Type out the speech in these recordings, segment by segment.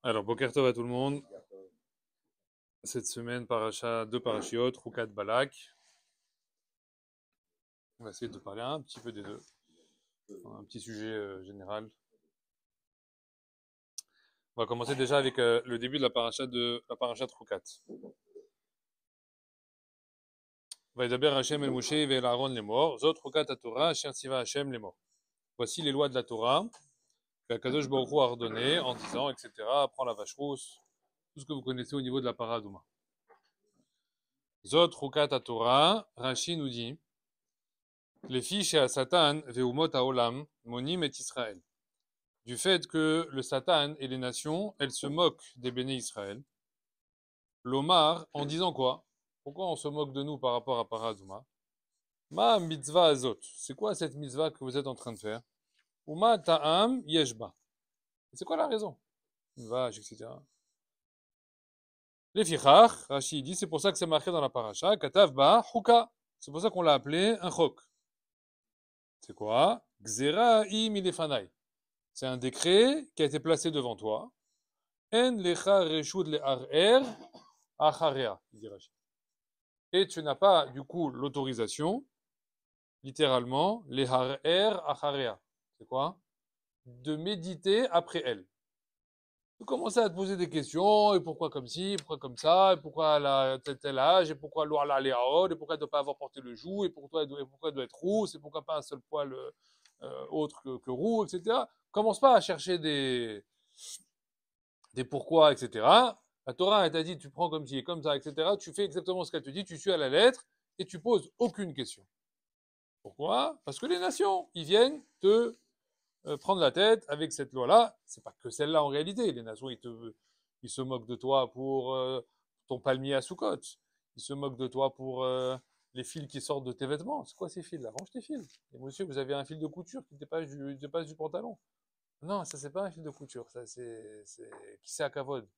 Alors, Boker Tov à tout le monde. Cette semaine, paracha, deux parachiotes, Roukat Balak. On va essayer de parler un petit peu des deux. Un petit sujet général. On va commencer déjà avec le début de la paracha de Roukat. Vaïdaber Hashem el Moshe ve el Aaron les morts. Zot Roukat Torah, Asher Tziva Hashem les morts. Voici les lois de la Torah que Kadosh Baruch Hu a ordonnées en disant, etc. Prends la vache rousse. Tout ce que vous connaissez au niveau de la paradouma. Zot Roukat Torah, Rashi nous dit. Les fiches à Satan, Veumot Haolam, Monim et Israël. Du fait que le Satan et les nations, elles se moquent des béné Israël. L'Omar, en disant quoi? Pourquoi on se moque de nous par rapport à Paradouma? Ma mitzvah azot. C'est quoi cette mitzvah que vous êtes en train de faire? Uma ta'am yeshba. C'est quoi la raison? Une vache, etc. Les fichach, Rashi dit, c'est pour ça que c'est marqué dans la paracha, katav ba huka. C'est pour ça qu'on l'a appelé un chok. C'est quoi? Gzera im ilefanai. C'est un décret qui a été placé devant toi. En lecha reshud le'arer acharea, dit Rashi. Et tu n'as pas, du coup, l'autorisation, littéralement, le'arer acharea. C'est quoi? De méditer après elle. Tu commences à te poser des questions, et pourquoi comme ci, pourquoi comme ça, et pourquoi elle a tel âge, et pourquoi l'oie la léaod, et pourquoi elle ne doit pas avoir porté le joug, et pourquoi elle doit être rousse, et pourquoi pas un seul poil autre que roux, etc. Commence pas à chercher des pourquoi, etc. La Torah, elle t'a dit, tu prends comme ci et comme ça, etc. Tu fais exactement ce qu'elle te dit, tu suis à la lettre, et tu poses aucune question. Pourquoi? Parce que les nations, ils viennent te prendre la tête avec cette loi-là. C'est pas que celle-là en réalité. Les nations, ils se moquent de toi pour ton palmier à Soukot. Ils se moquent de toi pour les fils qui sortent de tes vêtements. C'est quoi ces fils-là? Range tes fils. Et monsieur, vous avez un fil de couture qui dépasse du pantalon. Non, ça c'est pas un fil de couture. Ça c'est qui c'est à Kavod.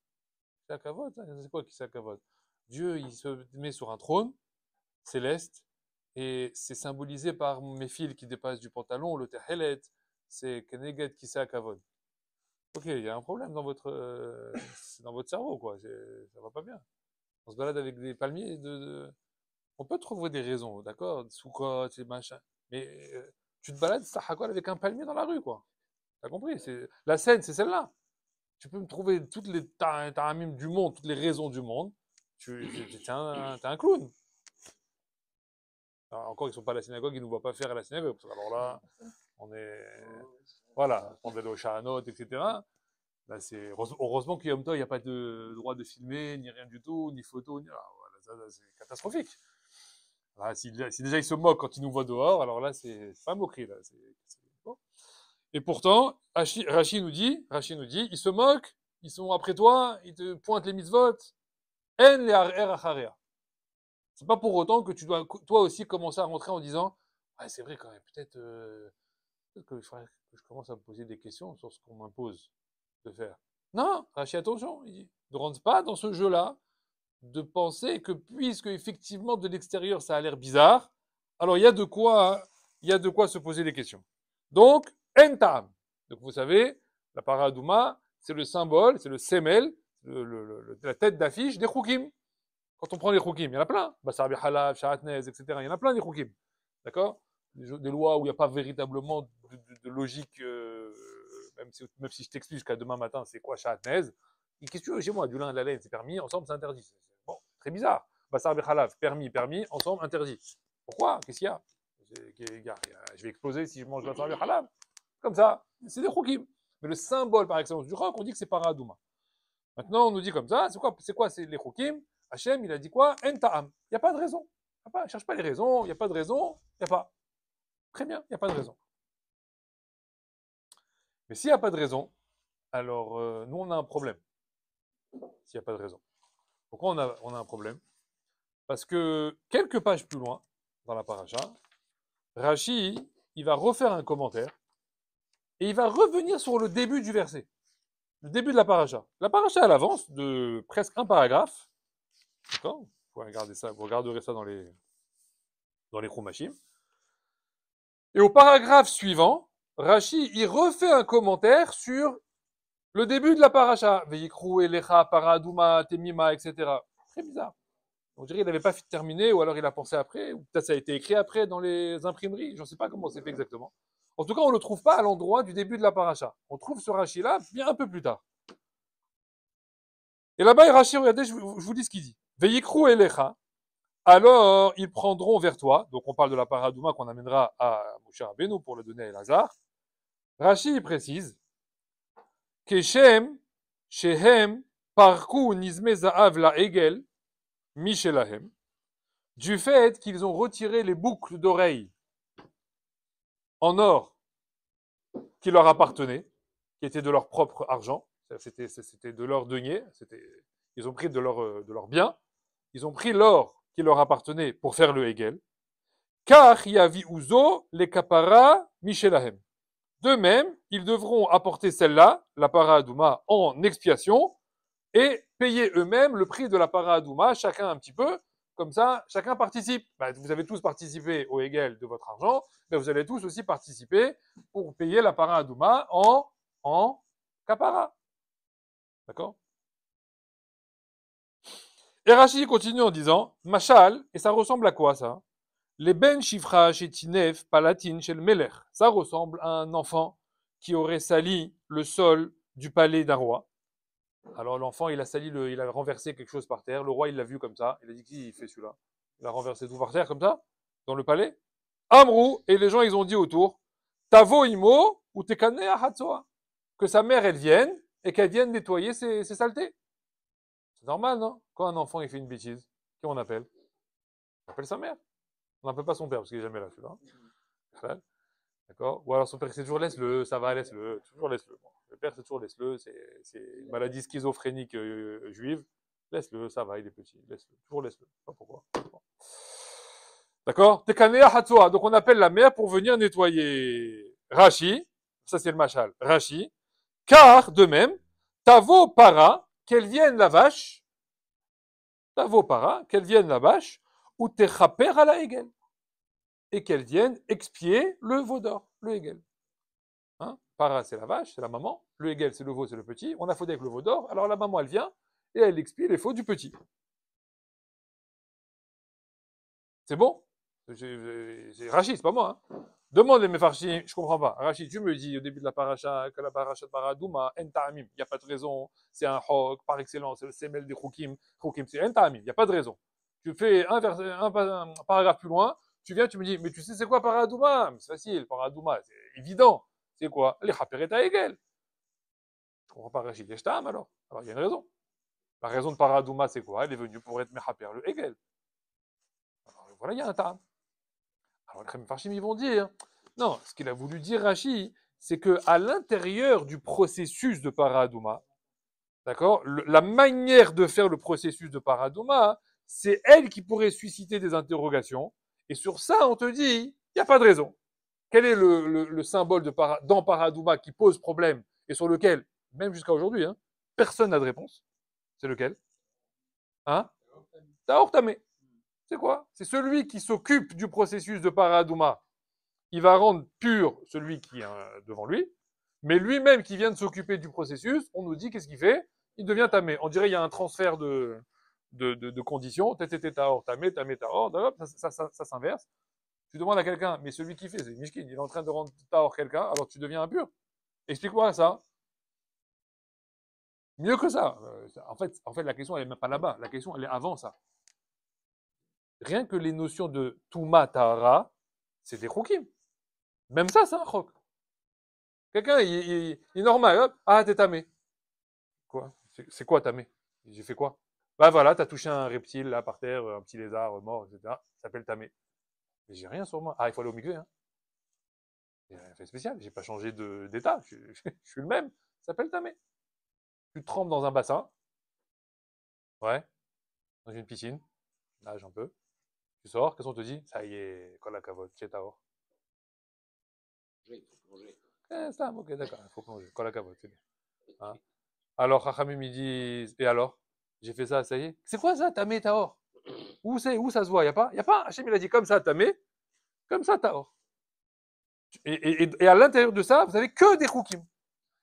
C'est à Kavod. C'est quoi qui c'est à Kavod? Dieu, il se met sur un trône céleste et c'est symbolisé par mes fils qui dépassent du pantalon, le Tehelet. C'est Keneget qui c'est à Kavod. Ok, il y a un problème dans votre cerveau, quoi. Ça va pas bien. On se balade avec des palmiers. On peut trouver des raisons, d'accord? Soukot, c'est machin. Mais tu te balades, ça avec un palmier dans la rue, quoi. T'as compris? La scène, c'est celle-là. Tu peux me trouver toutes les ta'amim du monde, toutes les raisons du monde. T'es un clown. Alors, encore, ils sont pas à la synagogue, ils ne nous voient pas faire à la synagogue. Alors là, on est. Voilà, on est au Shahanot, etc. Là, heureusement qu'Yom Tov, il n'y a pas de droit de filmer, ni rien du tout, ni photo, ni. Alors, voilà, c'est catastrophique. Alors, si déjà ils se moquent quand ils nous voient dehors, alors là, c'est pas moquerie. Là. Bon. Et pourtant, Rashi nous dit, ils se moquent, ils sont après toi, ils te pointent les mitzvot. En le harer acharea. C'est pas pour autant que tu dois toi aussi commencer à rentrer en disant, ouais, c'est vrai quand même, peut-être que je commence à me poser des questions sur ce qu'on m'impose de faire. Non, Rachi, attention, il dit, ne rentre pas dans ce jeu-là de penser que puisque effectivement de l'extérieur ça a l'air bizarre, alors il y a de quoi se poser des questions. Donc, entam. Donc vous savez, la paradouma, c'est le symbole, c'est le semel, la tête d'affiche des choukim. Quand on prend les choukim, il y en a plein. Bassar Halal, Shahatnez, etc. Il y en a plein des choukim. D'accord? Des lois où il n'y a pas véritablement de logique, même si je t'explique jusqu'à demain matin, c'est quoi Shahatnez? Qu'est-ce que tu veux chez moi? Du lin, de la laine, c'est permis, ensemble, c'est interdit. Bon, très bizarre. Bassar Halav, permis, ensemble, interdit. Pourquoi? Qu'est-ce qu'il y a? Je vais exploser si je mange Bassar Halav. Comme ça, c'est des choukim. Mais le symbole par excellence du roc, on dit que c'est paradouma. Maintenant, on nous dit comme ça, c'est quoi c'est les choukim? Hachem, il a dit quoi? En ta'am. Il n'y a pas de raison. Ne cherche pas les raisons, il n'y a pas de raison, il n'y a pas. Très bien, il n'y a pas de raison. Mais s'il n'y a pas de raison, alors nous, on a un problème. S'il n'y a pas de raison. Pourquoi on a un problème? Parce que quelques pages plus loin, dans la paracha, Rashi, il va refaire un commentaire et il va revenir sur le début du verset. Le début de la paracha. La paracha, elle avance de presque un paragraphe. D'accord? Vous regarderez ça dans les Chumashim. Et au paragraphe suivant, Rashi, il refait un commentaire sur Le début de la paracha, Veikrou, Elecha, Paradouma, Temima, etc. Très bizarre. On dirait qu'il n'avait pas terminé, ou alors il a pensé après, ou peut-être ça a été écrit après dans les imprimeries. Je ne sais pas comment c'est fait exactement. En tout cas, on ne le trouve pas à l'endroit du début de la paracha. On trouve ce Rashi-là bien un peu plus tard. Et là-bas, Rashi, regardez, je vous dis ce qu'il dit. Veikrou Elecha, alors ils prendront vers toi. Donc on parle de la paradouma qu'on amènera à Moshe Rabbeinu pour le donner à Elazar. Rashi, il précise Keshem, Shehem, Parkou, Nizme Za'av la Egel, Mishelahem, du fait qu'ils ont retiré les boucles d'oreilles en or qui leur appartenaient, qui étaient de leur propre argent, c'était de leur denier, ils ont pris de leur bien, ils ont pris l'or qui leur appartenait pour faire le Hegel, car yavi uzo les kapara Mishelahem. De même, ils devront apporter celle-là, la paradouma, en expiation, et payer eux-mêmes le prix de la paradouma, chacun un petit peu, comme ça, chacun participe. Vous avez tous participé au Hegel de votre argent, vous allez tous aussi participer pour payer la paradouma en kapara. D'accord? Et Rashi continue en disant, Machal, et ça ressemble à quoi ça? Les ben shifra chez Tinef, palatine chez le Melech. Ça ressemble à un enfant qui aurait sali le sol du palais d'un roi. Alors l'enfant, il a renversé quelque chose par terre. Le roi, il l'a vu comme ça. Il a dit, qui fait celui-là? Il a renversé tout par terre comme ça, dans le palais. Amrou, et les gens, ils ont dit autour, Tavo imo ou tekane ahatsoa. Que sa mère, elle vienne et qu'elle vienne nettoyer ses saletés. C'est normal, non? Quand un enfant, il fait une bêtise, qui on appelle? On appelle sa mère. On n'appelle pas son père parce qu'il est jamais là, celui-là. D'accord? Ou alors son père, c'est toujours laisse-le, ça va, laisse-le, toujours laisse-le. Bon, le père, c'est toujours laisse-le, c'est une maladie schizophrénique juive. Laisse-le, ça va, il est petit, laisse-le, toujours laisse-le. Pas pourquoi. Bon. D'accord? Tekanea Hatsoa. Donc on appelle la mère pour venir nettoyer. Rashi, ça c'est le machal. Rashi, car de même, Tavo para, qu'elle vienne la vache, Tavo para, qu'elle vienne la vache, ou Techaper à la Hegel. Et qu'elle vienne expier le veau d'or, le Hegel. Hein? Para, c'est la vache, c'est la maman. Le Hegel, c'est le veau, c'est le petit. On a faudé avec le veau d'or. Alors la maman, elle vient et elle expie les faux du petit. C'est bon? C'est Rachid, c'est pas moi. Hein? Demande les Mefarshim, je comprends pas. Rachid, tu me dis au début de la paracha que la paracha de Paradouma, en ta'amim, il n'y a pas de raison. C'est un hok par excellence, c'est le semel des Choukim. Choukim, c'est en ta'amim, il n'y a pas de raison. Tu fais un paragraphe plus loin, tu viens, tu me dis, mais tu sais c'est quoi Paradouma? C'est facile, Paradouma, c'est évident. C'est quoi? Les Chaperet à Hegel. Je comprends pas Rachid Yeshtam alors. Alors il y a une raison. La raison de Paradouma, c'est quoi? Elle est venue pour être Mechaper le Hegel. Alors voilà, il y a un tam. Alors les Mefarshim, ils vont dire, non, ce qu'il a voulu dire Rashi, c'est que à l'intérieur du processus de Paradouma, d'accord, la manière de faire le processus de Paradouma, c'est elle qui pourrait susciter des interrogations. Et sur ça, on te dit, il n'y a pas de raison. Quel est le symbole dans Paradouma qui pose problème et sur lequel, même jusqu'à aujourd'hui, hein, personne n'a de réponse? C'est lequel? Hein? Taor Tamé. C'est quoi? C'est celui qui s'occupe du processus de Paradouma. Il va rendre pur celui qui est devant lui, mais lui-même qui vient de s'occuper du processus, on nous dit qu'est-ce qu'il fait? Il devient tamé. On dirait qu'il y a un transfert de conditions. Taor, tamé, tamé, taor. Ça s'inverse. Tu demandes à quelqu'un, mais celui qui fait, c'est Mishkin, il est en train de rendre taor quelqu'un, alors tu deviens impur. Explique-moi ça. Mieux que ça. En fait, la question, elle n'est même pas là-bas. La question, elle est avant ça. Rien que les notions de Touma Tahara, c'est des choukim. Même ça, c'est un chok. Quelqu'un, il est normal. Hop, ah, t'es tamé. Quoi? C'est quoi tamé? J'ai fait quoi? Bah voilà, t'as touché un reptile là par terre, un petit lézard mort, etc. Ça s'appelle tamé. Mais j'ai rien sur moi. Ah, il faut aller au mikvé, hein. Il n'y a rien fait spécial. J'ai pas changé d'état. Je suis le même. Ça s'appelle tamé. Tu te trempes dans un bassin. Ouais. Dans une piscine. Nage un peu. Tu sors, qu'est-ce qu'on te dit? Ça y est, kol hakavod, tchétaor. Il faut plonger. Ça, ok, d'accord, il faut plonger. Kol hakavod, c'est bien. Hein? Alors, Chachamim, ils disent, et alors? J'ai fait ça, ça y est. C'est quoi ça, tamé, taor? Où ça se voit? Y a pas, Hachem, il a dit comme ça, tamé, comme ça, taor. Et à l'intérieur de ça, vous avez que des choukim.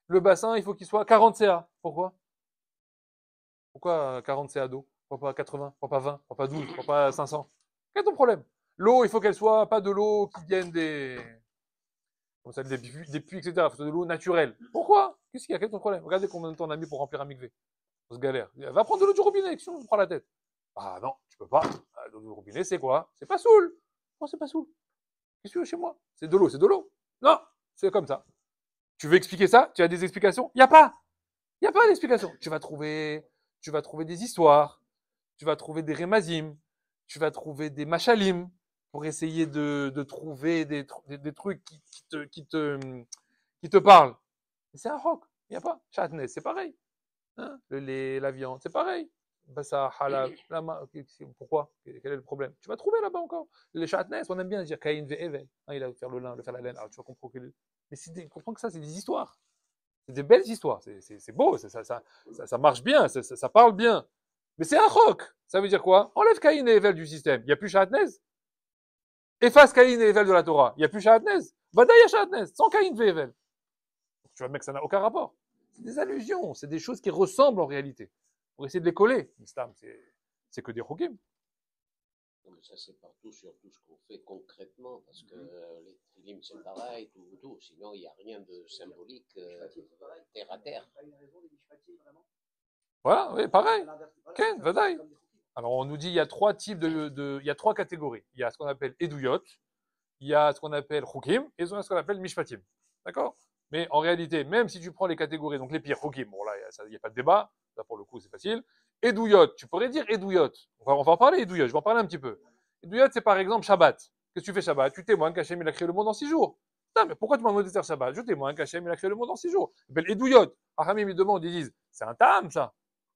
Le bassin, il faut qu'il soit 40 CA. Pourquoi? Pourquoi 40 CA d'eau? Pourquoi pas 80? Pourquoi pas 20? Pourquoi pas 12? Pourquoi pas 500? Quel est ton problème? L'eau, il faut qu'elle soit pas de l'eau qui vienne comme ça, des puits, etc. Il faut que ce soit de l'eau naturelle. Pourquoi? Qu'est-ce qu'il y a? Quel est ton problème? Regardez combien de temps on a mis pour remplir un mikvé. On se galère. Va prendre de l'eau du robinet, si on se prend la tête. Ah non, tu peux pas. Ah, l'eau du robinet, c'est quoi? C'est pas saoul. Non, c'est pas saoul. Qu'est-ce que tu veux chez moi? C'est de l'eau, c'est de l'eau. Non, c'est comme ça. Tu veux expliquer ça? Tu as des explications? Il n'y a pas. Il n'y a pas d'explication. Tu vas trouver des histoires. Tu vas trouver des remazim. Tu vas trouver des machalim pour essayer de trouver des trucs qui te parlent. Mais c'est un roc. Il n'y a pas. Chatnez, c'est pareil. Hein, le lait, la viande, c'est pareil. Bassa, halal, pourquoi? Quel est le problème? Tu vas trouver là-bas encore. Les chatnez, on aime bien dire Caïn ve Evel. Hein, il a fait le lin, le faire la laine. Alors tu vas comprendre que. Mais comprends que ça, c'est des histoires. C'est des belles histoires. C'est beau. Ça marche bien. Ça parle bien. Mais c'est un roc. Ça veut dire quoi? Enlève Caïn et Evel du système. Il n'y a plus chatnez. Efface Caïn et Evel de la Torah. Il n'y a plus chatnez. Vadaïa chatnez. Sans Caïn ve Evel. Tu vois, mec, ça n'a aucun rapport. C'est des allusions, c'est des choses qui ressemblent en réalité. Pour essayer de les coller. L'islam, c'est que des hukim. Ça, c'est partout sur tout ce qu'on fait concrètement, parce que les trilim, c'est pareil, tout. Sinon, il n'y a rien de symbolique terre à terre. Voilà, oui, pareil. Ken, vadaï. Alors, on nous dit il y a trois types il y a trois catégories. Il y a ce qu'on appelle Eduyot, il y a ce qu'on appelle Hukim, et il y a ce qu'on appelle Mishpatim. D'accord? Mais en réalité, même si tu prends les catégories, donc les pires, Hukim, bon là, il n'y a pas de débat, là pour le coup, c'est facile. Eduyot, tu pourrais dire Eduyot. On va en parler, Eduyot, je vais en parler un petit peu. Eduyot, c'est par exemple Shabbat. Qu'est-ce que tu fais Shabbat? Tu témoignes qu'Hachem il a créé le monde en 6 jours. Putain, mais pourquoi tu m'as demandé de faire Shabbat? Je témoigne qu'Hachem il a créé le monde en 6 jours. Ça s'appelle Eduyot. Ahamim, ils demandent, ils disent, c'est un tam, ça.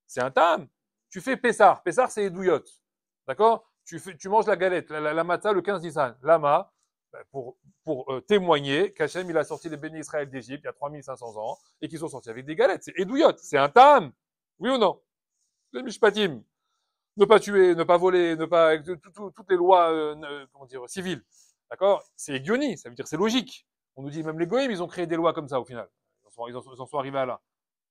C'est un tam. Tu fais Pessar. Pessar, c'est Eduyot. D'accord? Tu manges la galette, la matzah, le 15 Nissan. Lama, pour témoigner qu'Hachem il a sorti les bénis Israël d'Égypte il y a 3500 ans et qu'ils sont sortis avec des galettes. C'est Eduyot, c'est un tam. Oui ou non? Les mishpatim. Ne pas tuer, ne pas voler, ne pas toutes les lois comment dire civiles. D'accord? C'est Egioni, ça veut dire c'est logique. On nous dit même les goïms, ils ont créé des lois comme ça au final. Ils en sont arrivés à là.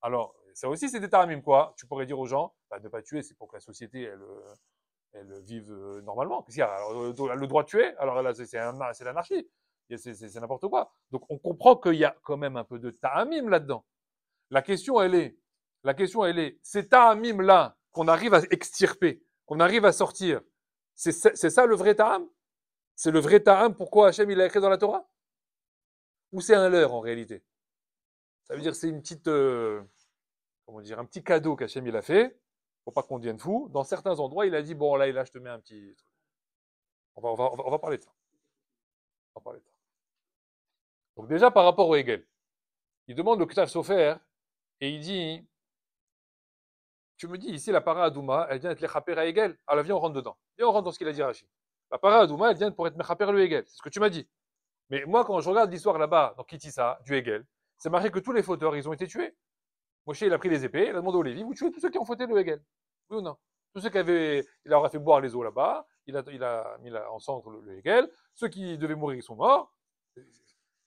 Alors, ça aussi c'est des taramim quoi. Tu pourrais dire aux gens, bah, ne pas tuer, c'est pour que la société elle vive normalement. Qu'est-ce qu'il y a? Alors, le droit de tuer, alors là, c'est l'anarchie. C'est n'importe quoi. Donc, on comprend qu'il y a quand même un peu de ta'amim là-dedans. La question, elle est, ces ta'amim-là, qu'on arrive à extirper, qu'on arrive à sortir, c'est ça le vrai ta'am? C'est le vrai ta'am pourquoi Hachem il a écrit dans la Torah? Ou c'est un leurre en réalité? Ça veut dire c'est une petite, comment dire, un petit cadeau qu'Hachem il a fait, pour pas qu'on devienne fou. Dans certains endroits, il a dit, bon là, je te mets un petit truc. On va parler de ça. On va parler de ça. Donc déjà, par rapport au Hegel, il demande le Ktav Sofer et il dit, tu me dis ici, la para Adouma, elle vient être l'Echaper à Hegel. Alors viens, on rentre dedans. Viens, on rentre dans ce qu'il a dit Rashi. La para Adouma, elle vient pour être Mechaper le Hegel. C'est ce que tu m'as dit. Mais moi, quand je regarde l'histoire là-bas, dans Kitissa, du Hegel, c'est marqué que tous les fauteurs, ils ont été tués. Moshe, il a pris les épées, il a demandé au Lévi, vous tuez tous ceux qui ont fauté le Hegel. Oui ou non? Tous ceux qui avaient, il leur a fait boire les eaux là-bas, il a mis en centre le Hegel. Ceux qui devaient mourir, ils sont morts.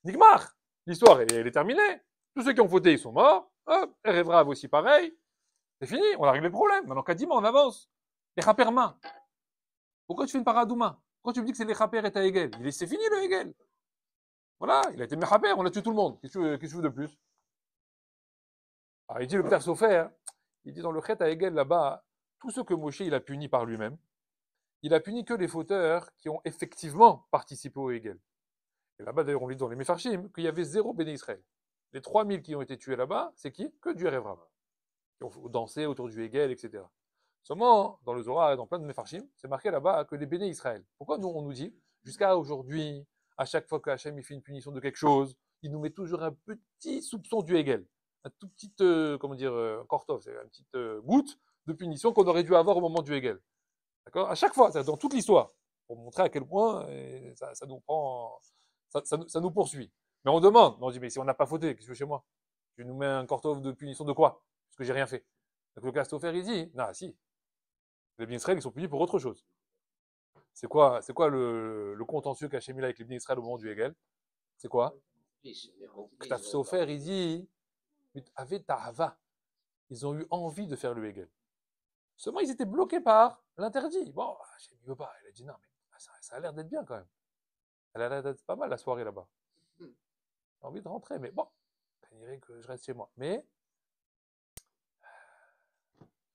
Nigmar! L'histoire, elle est terminée. Tous ceux qui ont fauté, ils sont morts. Hop, Erevrav aussi pareil. C'est fini, on a réglé le problème. Maintenant, Kadima, on avance. Les Chaperma. Pourquoi tu fais une paradouma? Pourquoi tu me dis que c'est les Chaper et ta Hegel? C'est fini le Hegel. Voilà, il a été Mechaper, on a tué tout le monde. Qu'est-ce que tu veux de plus? Alors, il dit le Pter Sofer, il dit dans le Chet à Hegel là-bas, tous ceux que Moshe il a punis par lui-même, il a puni que les fauteurs qui ont effectivement participé au Hegel. Et là-bas, d'ailleurs, on lit dans les Mefarshim qu'il y avait 0 béné Israël. Les 3000 qui ont été tués là-bas, c'est qui? Que du Erevrav. Qui ont dansé autour du Hegel, etc. Seulement, dans le Zohar et dans plein de Mefarshim, c'est marqué là-bas que les béné Israël. Pourquoi nous, on nous dit, jusqu'à aujourd'hui, à chaque fois que Hachem il fait une punition de quelque chose, il nous met toujours un petit soupçon du Hegel. Un tout petit, comment dire, kortov, c'est une petite goutte de punition qu'on aurait dû avoir au moment du Hegel. D'accord? À chaque fois, dans toute l'histoire, pour montrer à quel point ça nous prend, ça nous poursuit. Mais on demande, on dit, mais si on n'a pas fauté, qu'est-ce que tu fais chez moi? Tu nous mets un kortov de punition de quoi? Parce que j'ai rien fait. Donc le Castofer, il dit, non, si. Les Bnei Israël, ils sont punis pour autre chose. C'est quoi le contentieux qu'a mis avec les Bnei Israël au moment du Hegel? C'est quoi? Castofer, il dit, Avec Tahava. Ils ont eu envie de faire le Hegel. Seulement, ils étaient bloqués par l'interdit. Bon, Hachem, il veut pas. Il a dit non, mais ça a l'air d'être bien quand même. Elle a l'air d'être pas mal la soirée là-bas. J'ai envie de rentrer, mais bon, on dirait que je reste chez moi. Mais,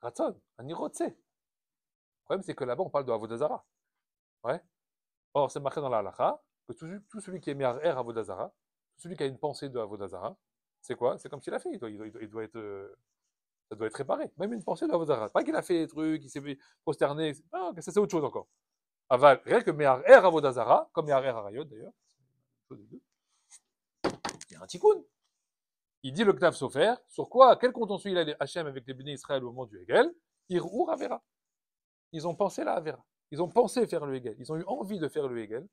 Ratson, un irotse. Le problème, c'est que là-bas, on parle de Avodazara. Ouais. Or, c'est marqué dans la halakha que tout celui qui est mis à Avodazara, tout celui qui a une pensée de Avodazara, c'est quoi? C'est comme s'il a fait. Il doit être, ça doit être réparé. Même une pensée de Avodazara. Pas qu'il a fait des trucs, qu'il s'est prosterné. Non, ça, c'est autre chose encore. Aval, rien que Mehar Avodazara, comme Mehar Arayot d'ailleurs, il y a un tikkun. Il dit le Knav Sofer, sur quoi, quel contentieux il a Hachem avec les bénis Israël au moment du Hegel? Irur Avera. Ils ont pensé la Avera. Ils ont pensé faire le Hegel. Ils ont eu envie de faire le Hegel.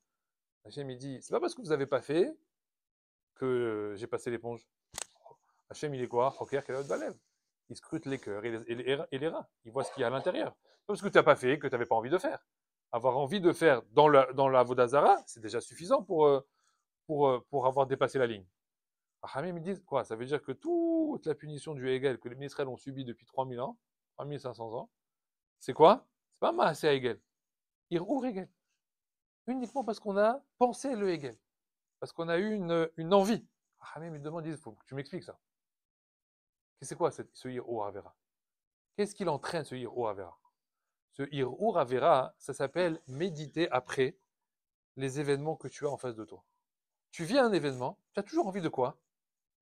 Hachem, il dit, c'est pas parce que vous n'avez pas fait que j'ai passé l'éponge. Hachem, il est quoi? Hoker Kelot Balev. Il scrute les cœurs et les reins. Il voit ce qu'il y a à l'intérieur. Pas parce que tu n'as pas fait que tu n'avais pas envie de faire. Avoir envie de faire dans la Vodazara, c'est déjà suffisant pour avoir dépassé la ligne. Hamim, ils disent quoi? Ça veut dire que toute la punition du Hegel que les Israël ont subi depuis 3000 ans, 3500 ans, c'est quoi? C'est pas Maaseh Hegel. Irur Hegel. Uniquement parce qu'on a pensé le Hegel. Parce qu'on a eu une envie. Hamim, ils demandent, ils disent, faut que tu m'expliques ça. C'est quoi ce Irur Avera? Qu'est-ce qu'il entraîne, ce Irur Avera? Ce Irur Avera, ça s'appelle méditer après les événements que tu as en face de toi. Tu vis un événement, tu as toujours envie de quoi?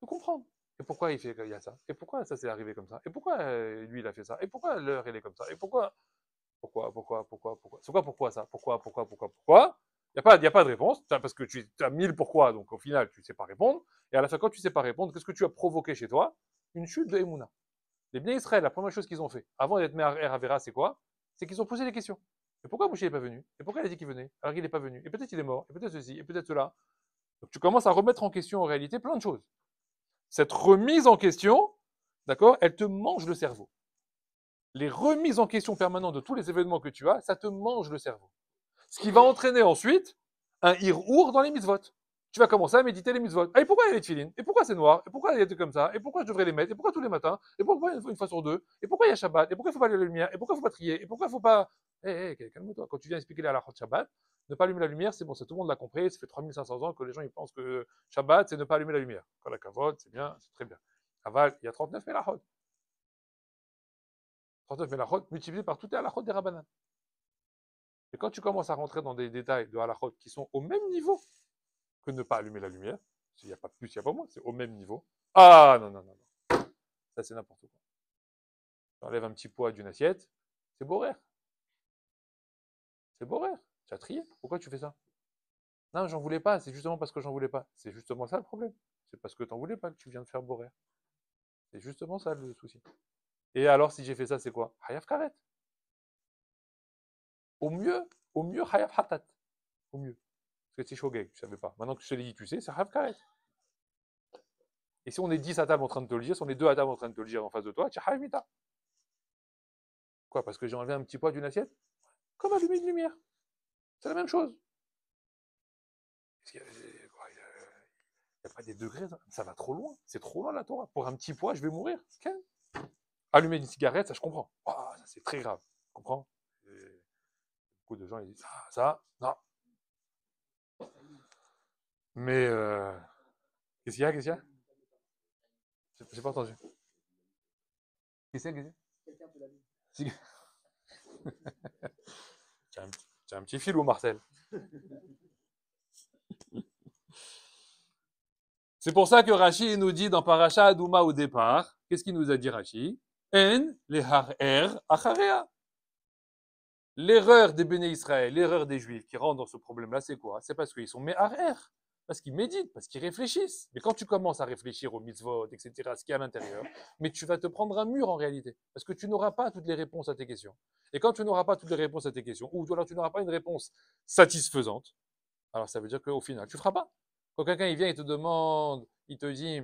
De comprendre. Et pourquoi il y a ça? Et pourquoi ça s'est arrivé comme ça? Et pourquoi lui il a fait ça? Et pourquoi l'heure elle est comme ça? Et pourquoi? C'est quoi pourquoi ça? Pourquoi? Il n'y a pas de réponse, parce que tu as 1000 pourquoi, donc au final tu ne sais pas répondre. Et à la fin, quand tu ne sais pas répondre, qu'est-ce que tu as provoqué chez toi? Une chute de Emouna. Les Bnei Israël, la première chose qu'ils ont fait, avant d'être Me'ar Avera, c'est quoi? C'est qu'ils ont posé des questions. Et pourquoi Moshe n'est pas venu? Et pourquoi il a dit qu'il venait? Alors qu'il n'est pas venu. Et peut-être il est mort. Et peut-être ceci. Et peut-être cela. Donc tu commences à remettre en question en réalité plein de choses. Cette remise en question, d'accord, elle te mange le cerveau. Les remises en question permanentes de tous les événements que tu as, ça te mange le cerveau. Ce qui va entraîner ensuite un ir-our dans les mitzvot. Tu vas commencer à méditer les mitzvot. Ah, et pourquoi il y a les tefilines? Et pourquoi c'est noir? Et pourquoi il y a des trucs comme ça? Et pourquoi je devrais les mettre? Et pourquoi tous les matins? Et pourquoi une fois sur deux? Et pourquoi il y a Shabbat? Et pourquoi il ne faut pas allumer la lumière? Et pourquoi il ne faut pas trier? Et pourquoi il ne faut pas... Calme-toi. Quand tu viens expliquer la halakha de Shabbat, ne pas allumer la lumière, c'est bon, tout le monde l'a compris. Ça fait 3500 ans que les gens ils pensent que Shabbat, c'est ne pas allumer la lumière. Quand la kavod, c'est bien, c'est très bien. Aval, il y a 39 melachot. 39 melachot multipliés par toutes les halachot des rabbanan. Et quand tu commences à rentrer dans des détails de halachot qui sont au même niveau que ne pas allumer la lumière, il n'y a pas plus, il n'y a pas moins, c'est au même niveau. Ah non, non, non, non. Ça, c'est n'importe quoi. Tu enlèves un petit poids d'une assiette, c'est boraire. C'est boraire. Tu as trié. Pourquoi tu fais ça? Non, j'en voulais pas. C'est justement parce que j'en voulais pas. C'est justement ça le problème. C'est parce que tu n'en voulais pas que tu viens de faire boraire. C'est justement ça le souci. Et alors, si j'ai fait ça, c'est quoi? Hayaf karet. Au mieux, hayaf hatat. Au mieux. Parce que c'est shogeg, tu savais pas. Maintenant que je te l'ai dit, tu sais, c'est hayaf karet. Et si on est 10 à table en train de te le dire, si on est 2 à table en train de te le dire en face de toi, tu hayaf mita. Quoi? Parce que j'ai enlevé un petit poids d'une assiette? Comme allumer une lumière. C'est la même chose. Il n'y a pas des degrés, ça va trop loin. C'est trop loin la Torah. Pour un petit poids, je vais mourir. Okay. Allumer une cigarette, ça je comprends. Oh, ça c'est très grave. Tu comprends? Et beaucoup de gens ils disent ça, non. Mais qu'est-ce qu'il y a? Qu'est-ce qu'il y a? J'ai pas entendu. Qu'est-ce qu'il y a? Quelqu'un peut l'allumer. Tu as un petit fil ou Marcel? C'est pour ça que Rashi nous dit dans Parasha Adouma au départ, qu'est-ce qu'il nous a dit Rashi? En leharer acharea. L'erreur des béné Israël, l'erreur des Juifs qui rentrent dans ce problème-là, c'est quoi? C'est parce qu'ils sont meharer, parce qu'ils méditent, parce qu'ils réfléchissent. Mais quand tu commences à réfléchir aux mitzvot, etc., ce qu'il y a à l'intérieur, mais tu vas te prendre un mur en réalité, parce que tu n'auras pas toutes les réponses à tes questions. Et quand tu n'auras pas toutes les réponses à tes questions, ou alors tu n'auras pas une réponse satisfaisante, alors ça veut dire qu'au final, tu ne feras pas. Quand quelqu'un il vient, il te demande, il te dit,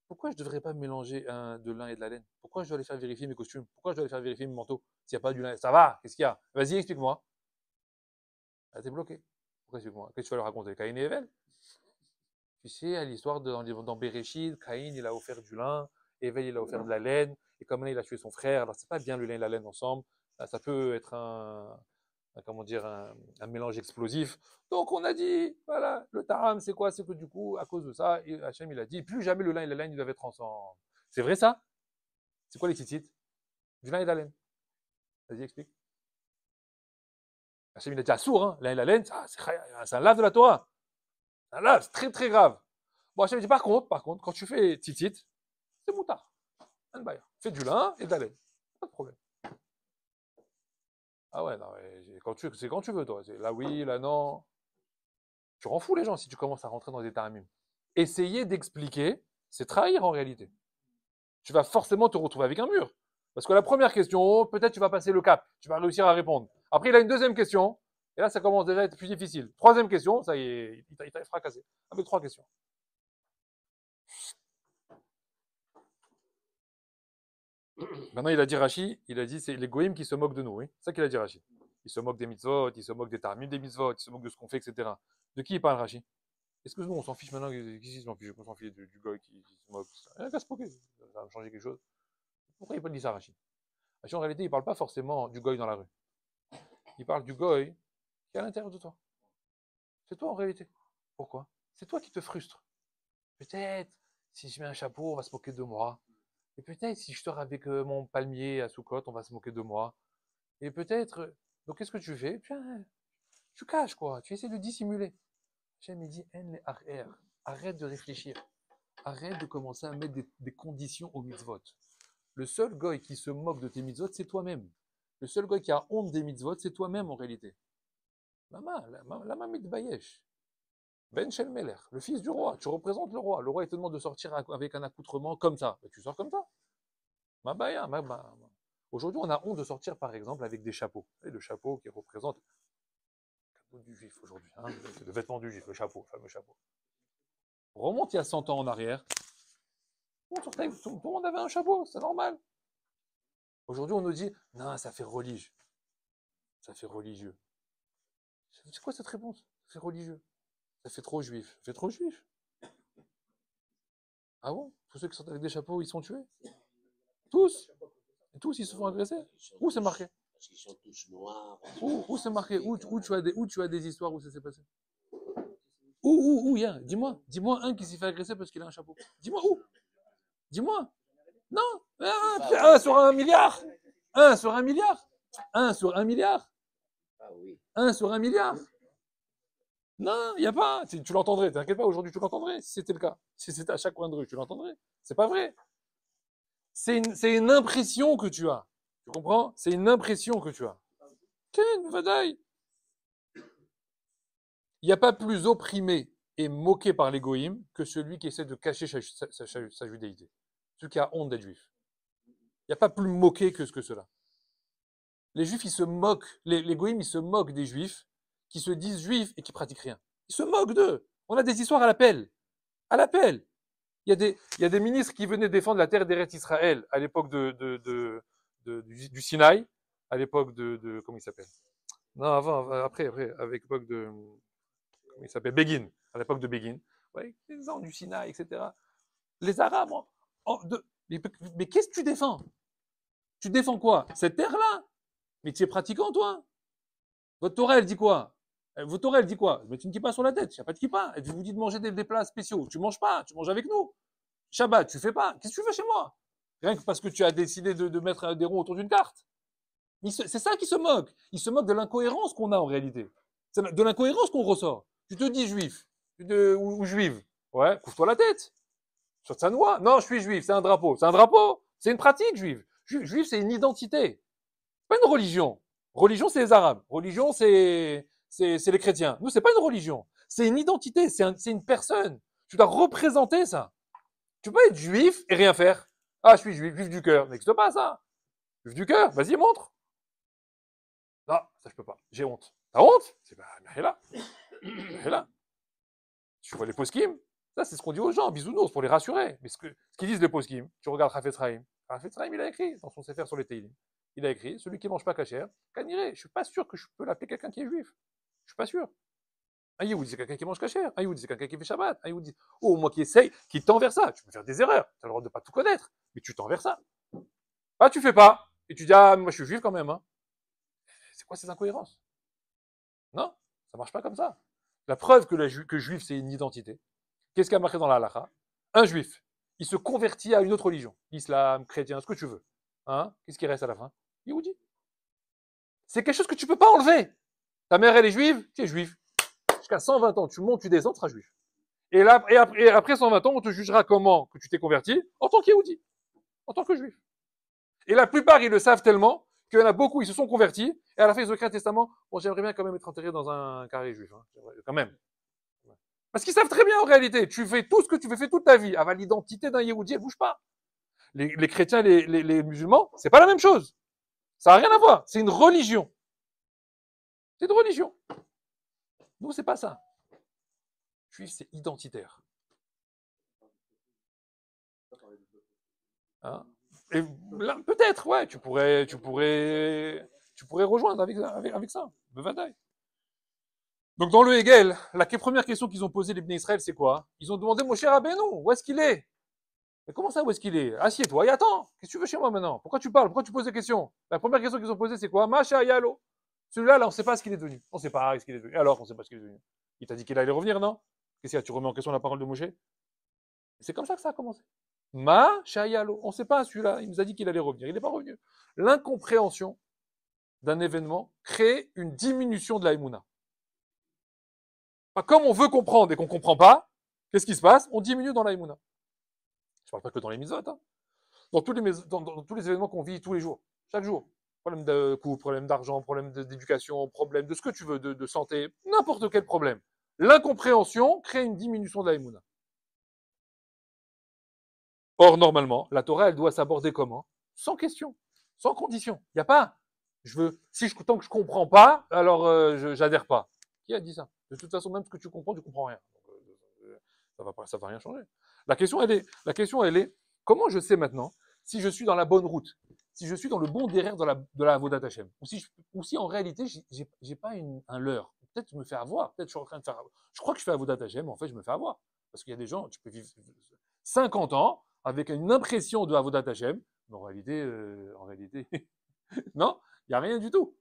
pourquoi je ne devrais pas mélanger de lin et de la laine? Pourquoi je dois aller faire vérifier mes costumes? Pourquoi je dois aller faire vérifier mes manteaux? S'il n'y a pas du lin, ça va, qu'est-ce qu'il y a? Vas-y, explique-moi. Ah, t'es bloqué. Pourquoi explique-moi? Qu'est-ce que tu vas leur raconter? Caïn et Evel? Tu sais, à l'histoire dans Béréchid, Caïn, il a offert du lin et Evel, il a offert de la laine, et comme là, il a tué son frère, alors c'est pas bien le lin et la laine ensemble, ça peut être comment dire, un mélange explosif. Donc on a dit, voilà, le taram, c'est quoi? C'est que du coup, à cause de ça, Hachem, il a dit, plus jamais le lin et la laine, ils doivent être ensemble. C'est vrai ça? C'est quoi les tzitzit? Du lin et de la laine. Vas-y, explique. Hachem, il a dit, assour, hein, lin et la laine, c'est un lave de la Torah. Un lave, c'est très très grave. Bon, Hachem, il dit, par contre, quand tu fais tzitzit, c'est moutard. Fais du lin et de la laine. Pas de problème. Ah ouais, non, c'est quand tu veux, toi. C'est là oui, là non. Tu rends fou les gens si tu commences à rentrer dans des taramim. Essayer d'expliquer, c'est trahir en réalité. Tu vas forcément te retrouver avec un mur. Parce que la première question, peut-être tu vas passer le cap, tu vas réussir à répondre. Après, il a une deuxième question, et là, ça commence déjà à être plus difficile. Troisième question, ça y est, il t'a fracassé. Avec 3 questions. Maintenant, il a dit Rashi, il a dit c'est les goïms qui se moquent de nous. Oui, c'est ça qu'il a dit Rashi. Ils se moquent des mitzvot, ils se moquent des taramim des mitzvot, ils se moquent de ce qu'on fait, etc. De qui il parle Rashi? Est-ce que nous, on s'en fiche maintenant? Qui s'en fiche? On s'en fiche du goy qui se moque. Ça va changer quelque chose. Pourquoi il pas dit ça, Rashi? Rashi, en réalité, il ne parle pas forcément du goy dans la rue. Il parle du goy qui est à l'intérieur de toi. C'est toi en réalité. Pourquoi? C'est toi qui te frustres. Peut-être, si je mets un chapeau, on va se moquer de moi. Et peut-être, si je sors avec mon palmier à Soukot, on va se moquer de moi. Et peut-être, donc qu'est-ce que tu fais? Tu caches, quoi. Tu essaies de dissimuler. J'aime dit, arrête de réfléchir. Arrête de commencer à mettre des conditions aux mitzvot. Le seul goy qui se moque de tes mitzvot, c'est toi-même. Le seul goy qui a honte des mitzvot, c'est toi-même en réalité. La mamie de Bayesh. Ben Shelmeler, le fils du roi. Tu représentes le roi. Le roi, il te demande de sortir avec un accoutrement comme ça. Mais tu sors comme ça. Mabaya. Aujourd'hui, on a honte de sortir, par exemple, avec des chapeaux. Et le chapeau qui représente le cadeau du juif aujourd'hui. Hein, c'est le vêtement du juif, le chapeau, le fameux chapeau. On remonte il y a 100 ans en arrière. Tout le monde avait un chapeau, c'est normal. Aujourd'hui, on nous dit, non, ça fait religieux. Ça fait religieux. C'est quoi cette réponse? Ça fait religieux. Ça fait trop juif. Ça fait trop juif. Ah bon? Tous ceux qui sortent avec des chapeaux, ils sont tués? Tous? Et tous, ils se font agresser? Où c'est marqué? Parce qu'ils sont tous noirs. Où c'est marqué? Où tu as des histoires où ça s'est passé? Où, y a? Dis-moi un qui s'est fait agresser parce qu'il a un chapeau. Dis-moi où? Dis-moi. Non, 1 sur 1 milliard. 1 sur 1 milliard. 1 sur 1 milliard. Ah oui. 1 sur 1 milliard. Non, il n'y a pas. Tu l'entendrais, t'inquiète pas, aujourd'hui tu l'entendrais, si c'était le cas. Si c'était à chaque coin de rue, tu l'entendrais. C'est pas vrai. C'est une impression que tu as. Tu comprends? C'est une impression que tu as. Ken, vadaï. Il n'y a pas plus opprimé et moqué par les goïms que celui qui essaie de cacher sa judéité. Celui qui a honte d'être juif. Il n'y a pas plus moqué que cela. Les juifs, ils se moquent, les goïms, ils se moquent des juifs qui se disent juifs et qui pratiquent rien. Ils se moquent d'eux. On a des histoires à l'appel. À l'appel. Il y a des ministres qui venaient défendre la terre d'Eretz Israël à l'époque du Sinaï, à l'époque comment il s'appelle? Non, après, avec l'époque de, comment il s'appelle? Begin, à l'époque de Begin. Ouais, les gens du Sinaï, etc. Les Arabes, mais qu'est-ce que tu défends? Tu défends quoi? Cette terre-là? Mais tu es pratiquant, toi? Votre Torah, elle dit quoi? Votre Torah, elle dit quoi? Mettez une kippa sur la tête. Il n'y a pas de kippa. Elle vous dit de manger des plats spéciaux. Tu manges pas. Tu manges avec nous. Shabbat, tu fais pas. Qu'est-ce que tu fais chez moi? Rien que parce que tu as décidé de mettre des ronds autour d'une carte. C'est ça qui se moque. Il se moque de l'incohérence qu'on a en réalité. C'est de l'incohérence qu'on ressort. Tu te dis juif ou juive. Ouais, couvre-toi la tête. Sur sa noix. Non, je suis juif. C'est un drapeau. C'est un drapeau. C'est une pratique juive. Juif, c'est une identité. C'est pas une religion. Religion, c'est les Arabes. Religion, c'est les chrétiens. Nous, c'est pas une religion. C'est une identité. C'est une personne. Tu dois représenter ça. Tu peux être juif et rien faire. Ah, je suis juif, juif du cœur. N'existe pas ça. Juif du cœur, vas-y, montre. Non, ça je peux pas. J'ai honte. T'as honte? C'est pas, mais là. Là. Tu vois les poskim. Ça, c'est ce qu'on dit aux gens, bisounours, pour les rassurer. Mais ce qu'ils disent les poskim, tu regardes Chafetz Chaim. Chafetz Chaim, il a écrit dans son sefer sur les Teilim. Il a écrit, celui qui mange pas kasher, kaniré. Je suis pas sûr que je peux l'appeler quelqu'un qui est juif. Je suis pas sûr. Un Yehudi, c'est quelqu'un qui mange kasher. Un Yehudi, c'est quelqu'un qui fait Shabbat. Un Yehudi, moi qui essaye, qui tend vers ça. Tu peux faire des erreurs. Tu as le droit de pas tout connaître. mais tu tends vers ça. Ah, tu fais pas. Et tu dis, ah, moi je suis juif quand même. Hein. C'est quoi ces incohérences? Non, ça marche pas comme ça. La preuve que juif c'est une identité. Qu'est-ce qu'il y a marqué dans la halakha? Un juif, il se convertit à une autre religion, islam, chrétien, ce que tu veux. Hein? Qu'est-ce qui reste à la fin? Yehudi. C'est quelque chose que tu peux pas enlever. Ta mère, elle est juive, tu es juif. Jusqu'à 120 ans, tu montes, tu descends, tu seras juif. Et là, et après 120 ans, on te jugera comment que tu t'es converti? En tant qu'Yehudi, en tant que juif. Et la plupart, ils le savent tellement qu'il y en a beaucoup, ils se sont convertis, et à la fin, ils ont écrit un testament. Bon, j'aimerais bien quand même être enterré dans un carré juif. Hein. Quand même. Parce qu'ils savent très bien en réalité, tu fais tout ce que tu fais toute ta vie. Avant l'identité d'un Yehudi, elle bouge pas. Les chrétiens, les musulmans, c'est pas la même chose. Ça n'a rien à voir. C'est une religion. C'est une religion. Nous, c'est pas ça. Juif, c'est identitaire. Hein? Et là, peut-être, ouais, tu pourrais rejoindre avec ça. Bevadaï. Donc, dans le Hegel, la première question qu'ils ont posée les Bnei Israël, c'est quoi? Ils ont demandé, mon cher Rabbeinu, où est-ce qu'il est? Mais comment ça, où est-ce qu'il est? Assieds-toi et attends. Qu'est-ce que tu veux chez moi maintenant? Pourquoi tu parles? Pourquoi tu poses des questions? La première question qu'ils ont posée, c'est quoi? Macha Yalo. Celui-là, là, on ne sait pas ce qu'il est devenu. On ne sait pas ce qu'il est devenu. Alors, on ne sait pas ce qu'il est devenu. Il t'a dit qu'il allait revenir, non? Qu'est-ce qu'il y a? Tu remets en question la parole de Moshe? C'est comme ça que ça a commencé. Yalo. On ne sait pas celui-là. Il nous a dit qu'il allait revenir. Il n'est pas revenu. L'incompréhension d'un événement crée une diminution de la Emouna. Comme on veut comprendre et qu'on ne comprend pas, qu'est-ce qui se passe? On diminue dans la Emouna. Je ne parle pas que dans les mitzvot, hein. Dans tous les événements qu'on vit tous les jours, chaque jour. Problème de couple, problème d'argent, problème d'éducation, problème de ce que tu veux, de santé, n'importe quel problème. L'incompréhension crée une diminution de la Emouna. Or, normalement, la Torah, elle doit s'aborder comment? Sans question, sans condition. Il n'y a pas, tant que je comprends pas, alors j'adhère pas. Qui a dit ça? De toute façon, même ce que tu comprends rien. Ça va rien changer. La question, elle est, comment je sais maintenant si je suis dans la bonne route, si je suis dans le bon derrière de la Avodat Hashem, ou si en réalité, j'ai pas un leurre. Peut-être je me fais avoir, peut-être je suis en train de faire, je crois que je fais Avodat Hashem, mais en fait, je me fais avoir. Parce qu'il y a des gens, tu peux vivre 50 ans avec une impression de Avodat Hashem, mais en réalité, non, il n'y a rien du tout.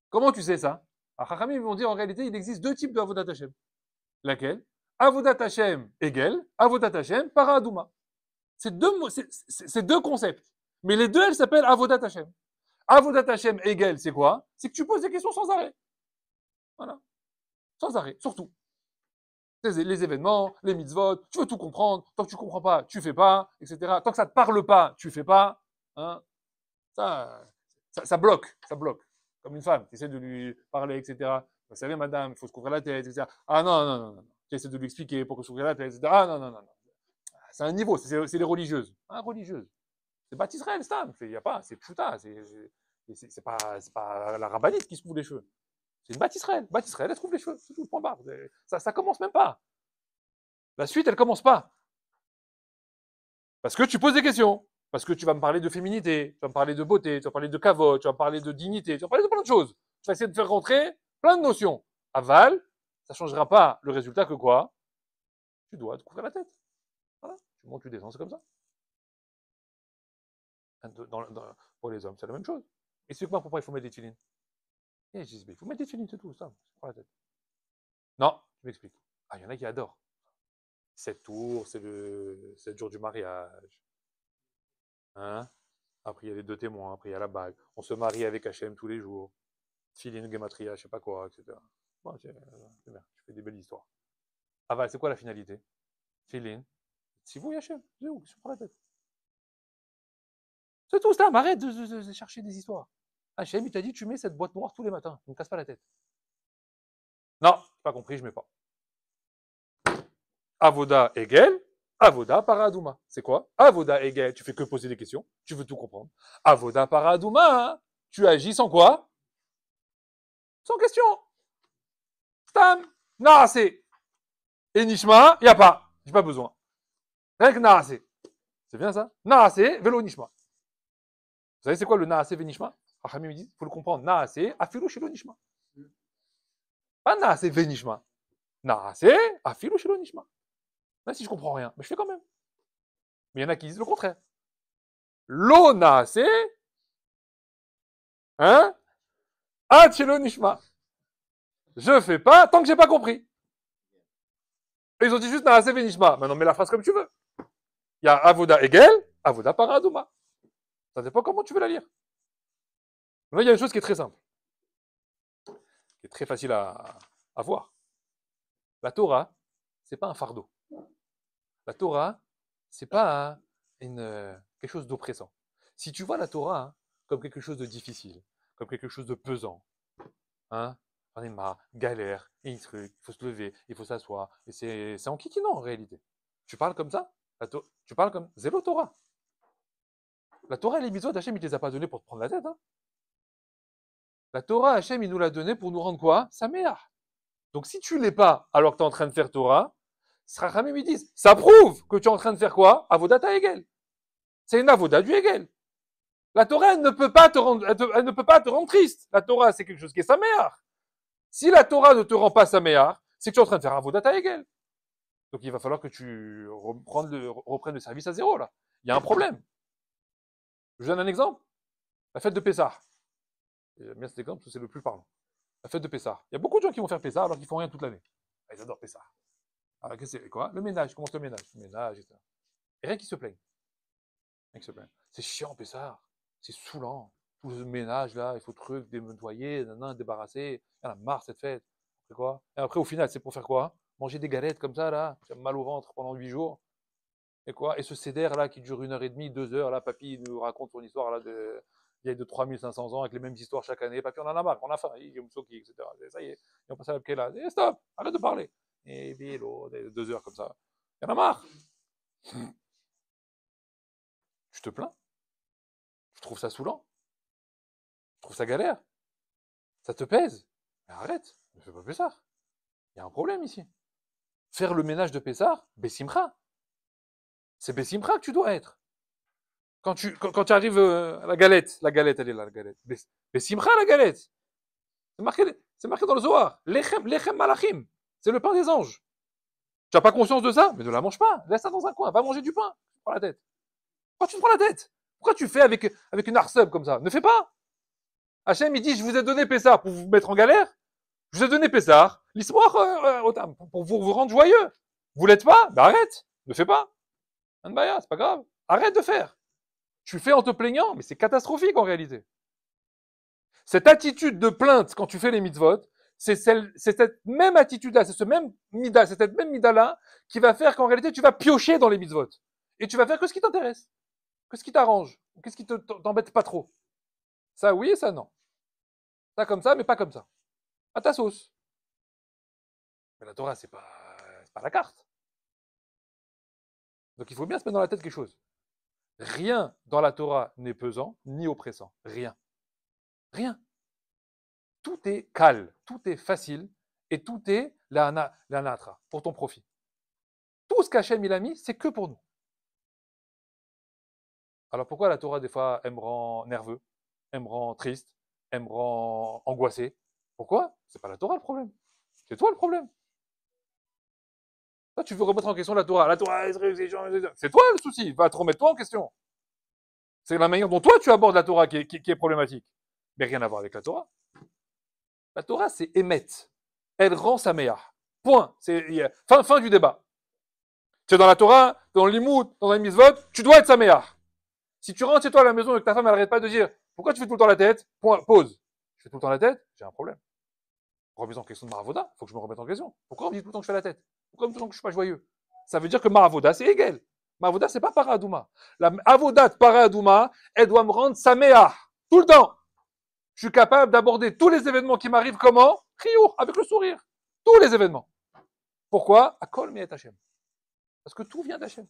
Comment tu sais ça? Chachamim, ils vont dire, en réalité, il existe deux types de Avodat Hashem. Laquelle? Avodat Hashem Hegel, Avodat Hashem Paradouma. C'est deux concepts. Mais les deux, elles s'appellent Avodat Hashem. Avodat Hashem Hegel, c'est quoi? C'est que tu poses des questions sans arrêt. Voilà. Sans arrêt, surtout. Les événements, les mitzvot, tu veux tout comprendre. Tant que tu comprends pas, tu fais pas, etc. Tant que ça te parle pas, tu fais pas. Hein. Ça bloque, ça bloque. Comme une femme, tu essaies de lui parler, etc. Vous savez, madame, il faut se couvrir la tête, etc. Ah non, non, non, non. Tu essaies de lui expliquer pourquoi se couvrir la tête, etc. Ah non, non, non, non. C'est un niveau, c'est les religieuses. Ah, religieuses. C'est Bat Israël, Stam. Il y a pas, c'est Pshuta. C'est pas la rabbinite qui se couvre les cheveux. C'est une Bat Israël. Bat Israël, elle se couvre les cheveux. C'est tout, point barre. Ça commence même pas. La suite, elle commence pas. Parce que tu poses des questions. Parce que tu vas me parler de féminité, tu vas me parler de beauté, tu vas me parler de kavod, tu vas me parler de dignité, tu vas me parler de plein de choses. Tu vas essayer de faire rentrer plein de notions. Aval, ça ne changera pas le résultat que quoi? Tu dois te couvrir la tête. Voilà. Tu montes, tu descends, c'est comme ça. Pour les hommes, c'est la même chose. Explique-moi pourquoi il faut mettre des filines. Et je dis, il faut mettre des filines, c'est tout, ça. Prends la tête. Non, tu m'expliques. Ah, il y en a qui adorent. 7 tours, c'est le 7 jours du mariage. Hein? Après, il y a les 2 témoins, après, il y a la bague. On se marie avec Hachem tous les jours. Filin, Gematria, je sais pas quoi, etc. Bon, c'est bien, je fais des belles histoires. Aval, c'est quoi la finalité? Filin, si vous, Hachem, c'est où? Je prends la tête. C'est tout, Stam, arrête de chercher des histoires. Hachem, il t'a dit, tu mets cette boîte noire tous les matins, ne me casse pas la tête. Non, pas compris, je mets pas. Avoda Hegel, Avoda Paradouma. C'est quoi? Avoda Hegel, tu fais que poser des questions, tu veux tout comprendre. Avoda Paradouma, hein, tu agis sans quoi? Sans question. Stam, Naase. Et Nishma, il n'y a pas. J'ai pas besoin. Rien que Naase. C'est bien ça? Naase, vélo Nishma. Vous savez c'est quoi le Naase Venishma? Rachamim me dit, il faut le comprendre. Naase, Afilu Shilo Nishma. Pas Naase Venishma. Naase, Afilu Shilo Nishma. Même si je comprends rien, mais je fais quand même. Mais il y en a qui disent le contraire. Lo naase, hein? Achelo nishma. Je fais pas tant que j'ai pas compris. Et ils ont dit juste naase venishma. Maintenant, mets la phrase comme tu veux. Il y a avoda egel, avoda paraduma. Ça dépend comment tu veux la lire. Là, il y a une chose qui est très simple, qui est très facile à voir. La Torah, c'est pas un fardeau. La Torah, c'est pas quelque chose d'oppressant. Si tu vois la Torah comme quelque chose de difficile, comme quelque chose de pesant, hein, on est marre, galère, et il faut se lever, il faut s'asseoir, et c'est en kikinant en réalité. Tu parles comme ça, tu parles comme zélo Torah. La Torah et les mitzvot, Hachem, il ne les a pas donnés pour te prendre la tête. Hein. La Torah, Hachem, il nous l'a donnée pour nous rendre quoi? Saméach. Donc si tu ne l'es pas alors que tu es en train de faire Torah, Srachamim, ils disent, ça prouve que tu es en train de faire quoi? Avodat Hegel. C'est une avoda du Hegel. La Torah, elle ne peut pas te rendre triste. La Torah, c'est quelque chose qui est saméach. Si la Torah ne te rend pas saméach, c'est que tu es en train de faire avodat Hegel. Donc il va falloir que tu reprennes le service à zéro, là. Il y a un problème. Je vous donne un exemple. La fête de Pessah. J'aime bien cet exemple parce que c'est le plus parlant. La fête de Pessah. Il y a beaucoup de gens qui vont faire Pessah alors qu'ils font rien toute l'année. Ils adorent Pessah. Alors, qu'est-ce que c'est quoi? Le ménage, commence le ménage. Le ménage, etc. Et rien qui se plaignent. Rien qui se plaignent. C'est chiant, Pessah. C'est saoulant. Tout le ménage, là, il faut truc, nettoyer, débarrasser. Il y en a marre, cette fête. C'est quoi? Et après, au final, c'est pour faire quoi? Manger des galettes comme ça, là. J'ai mal au ventre pendant 8 jours. Et quoi? Et ce CDR, là, qui dure 1h30, 2 heures, là, papy, il nous raconte son histoire, là, vieille de 3500 ans, avec les mêmes histoires chaque année. Papy, on en a marre, on a faim, etc. Ça y est, on passe à la là. Et stop, arrête de parler. Et vélo, 2 heures comme ça. Il y en a marre. Tu te plains? Tu trouves ça saoulant? Tu trouves ça galère? Ça te pèse? Mais arrête, ne fais pas Pessah. Il y a un problème ici. Faire le ménage de Pessah, Bessimcha. C'est Bessimcha que tu dois être. Quand tu arrives à la galette, elle est là, la galette. Bessimcha, la galette. C'est marqué dans le Zohar. Lechem malachim. C'est le pain des anges. Tu n'as pas conscience de ça? Mais ne la mange pas. Laisse ça dans un coin. Va manger du pain. Tu te prends la tête. Pourquoi tu te prends la tête? Pourquoi tu fais avec une arseb comme ça? Ne fais pas. Hachem, il dit, je vous ai donné Pessah pour vous mettre en galère. Je vous ai donné Pessah. L'histoire, pour vous rendre joyeux. Vous l'êtes pas? Ben arrête. Ne fais pas. Anbaya, c'est pas grave. Arrête de faire. Tu fais en te plaignant, mais c'est catastrophique en réalité. Cette attitude de plainte quand tu fais les mitzvot, c'est cette même attitude-là, c'est cette même mida-là qui va faire qu'en réalité tu vas piocher dans les mitzvot. Et tu vas faire que ce qui t'intéresse, que ce qui t'arrange, que ce qui t'embête pas trop. Ça oui et ça non. Ça comme ça, mais pas comme ça. À ta sauce. Mais la Torah, c'est pas la carte. Donc il faut bien se mettre dans la tête quelque chose. Rien dans la Torah n'est pesant ni oppressant. Rien. Rien. Tout est calme, tout est facile et tout est la natra, pour ton profit. Tout ce qu'Hachem il a mis, c'est que pour nous. Alors pourquoi la Torah, des fois, elle me rend nerveux, elle me rend triste, elle me rend angoissé? Pourquoi? C'est pas la Torah le problème. C'est toi le problème. Toi, tu veux remettre en question la Torah. La Torah, c'est toi le souci. Va te remettre toi en question. C'est la manière dont toi tu abordes la Torah qui est problématique. Mais rien à voir avec la Torah. La Torah, c'est émet. Elle rend sa meilleure. Point. C'est fin du débat. Tu es dans la Torah, dans le limoud, dans un mitzvot, tu dois être sa meilleure. Si tu rentres chez toi à la maison et que ta femme n'arrête pas de dire pourquoi tu fais tout le temps la tête, point, pause. Je fais tout le temps la tête, j'ai un problème. Remise en question de Maravoda, il faut que je me remette en question. Pourquoi on me dit tout le temps que je fais la tête? Pourquoi on me dit tout le temps que je suis pas joyeux? Ça veut dire que Maravoda, c'est égal. Maravoda, c'est pas Paradouma. La Avodat Paradouma, elle doit me rendre sa meilleure. Tout le temps. Je suis capable d'aborder tous les événements qui m'arrivent comment? Chiour, avec le sourire. Tous les événements. Pourquoi? Akol mi'et Hashem. Parce que tout vient d'Hachem.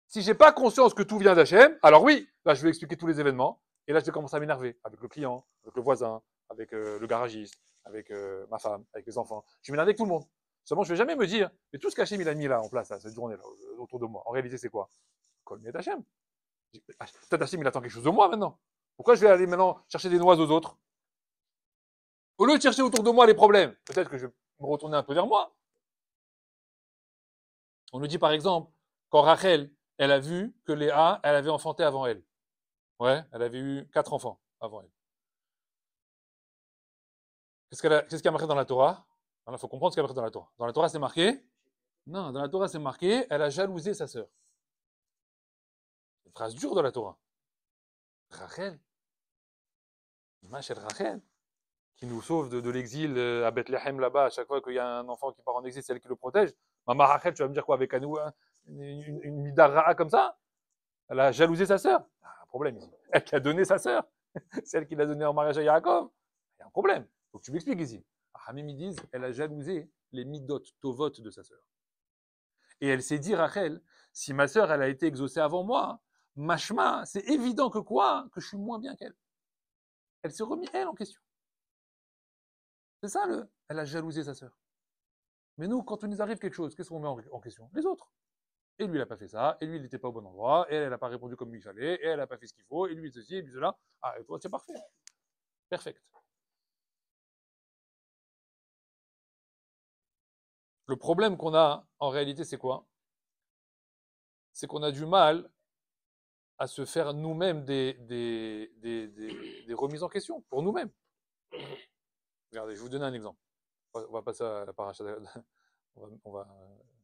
Si j'ai pas conscience que tout vient d'Hachem, alors oui, là je vais expliquer tous les événements, et là je vais commencer à m'énerver avec le client, avec le voisin, avec le garagiste, avec ma femme, avec les enfants. Je vais m'énerver avec tout le monde. Seulement je vais jamais me dire, mais tout ce qu'Hachem il a mis là en place, là, cette journée là, autour de moi, en réalité c'est quoi? Kol mi'et Hashem. Peut-être Hachem il attend quelque chose de moi maintenant. Pourquoi je vais aller maintenant chercher des noix aux autres? Au lieu de chercher autour de moi les problèmes, peut-être que je vais me retourner un peu vers moi. On nous dit par exemple, quand Rachel, elle a vu que Léa, elle avait enfanté avant elle. Ouais, elle avait eu 4 enfants avant elle. Qu'est-ce qui a marqué dans la Torah? Il faut comprendre ce qu'il y a marqué dans la Torah. Dans la Torah, c'est marqué? Non, dans la Torah, c'est marqué, elle a jalousé sa sœur. Une phrase dure de la Torah. Rachel, Machel Rachel, qui nous sauve de l'exil à Bethléem là-bas, à chaque fois qu'il y a un enfant qui part en exil, c'est elle qui le protège. Maman Rachel, tu vas me dire quoi avec un, une midara comme ça? Elle a jalousé sa sœur. Ah, un problème ici. Elle qui a donné sa sœur. C'est elle qui l'a donné en mariage à Yaakov. Il y a un problème. Faut que tu m'expliques ici. Hamim, ils disent, elle a jalousé les midot, tovot de sa sœur. Et elle s'est dit, Rachel, si ma sœur, elle a été exaucée avant moi, machma, c'est évident que quoi? Que je suis moins bien qu'elle. Elle s'est remis, elle, en question. C'est ça, elle a jalousé sa sœur. Mais nous, quand on nous arrive quelque chose, qu'est-ce qu'on met en question? Les autres. Et lui, il n'a pas fait ça, et lui, il n'était pas au bon endroit, et elle n'a pas répondu comme il fallait, et elle n'a pas fait ce qu'il faut, et lui, ceci, et lui, cela. Ah, et toi, c'est parfait. Perfect. Le problème qu'on a, en réalité, c'est quoi? C'est qu'on a du mal à se faire nous-mêmes des remises en question, pour nous-mêmes. Regardez, je vais vous donner un exemple. On va passer à la paracha. On va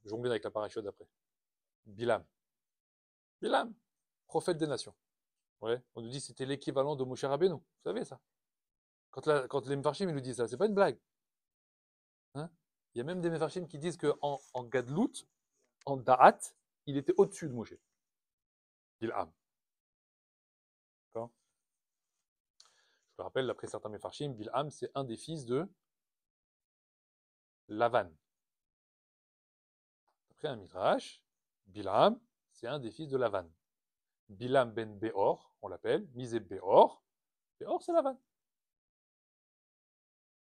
jongler avec la paracha d'après. Bilam. Bilam, prophète des nations. Ouais, on nous dit que c'était l'équivalent de Moshe Rabbeinu. Vous savez ça? Quand les Mefarshim nous disent ça, c'est pas une blague. Hein, il y a même des Mefarshim qui disent qu'en Gadlout, en Da'at, il était au-dessus de Moshe. Bilham. D'accord? Je le rappelle, d'après certains Mefarshim, Bilham, c'est un des fils de Lavan. Après un Midrash, Bilham, c'est un des fils de Lavan. Bilam ben Beor, on l'appelle, Misé Beor. Beor, c'est Lavan.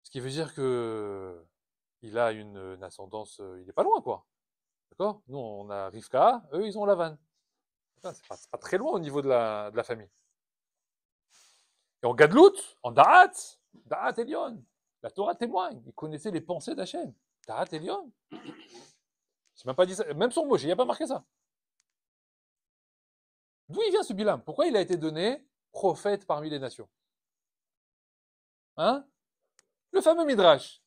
Ce qui veut dire que il a une ascendance, il n'est pas loin, quoi. D'accord? Nous, on a Rivka, eux, ils ont Lavan. C'est pas très loin au niveau de la famille. Et en Gadlout, en Da'at, Da'at Elion, la Torah témoigne, ils connaissaient les pensées d'Hachem. Da'at Elion. Je même pas dit ça, même sur Moshe, il n'y a pas marqué ça. D'où il vient ce Bilam? Pourquoi il a été donné prophète parmi les nations? Hein? Le fameux Midrash.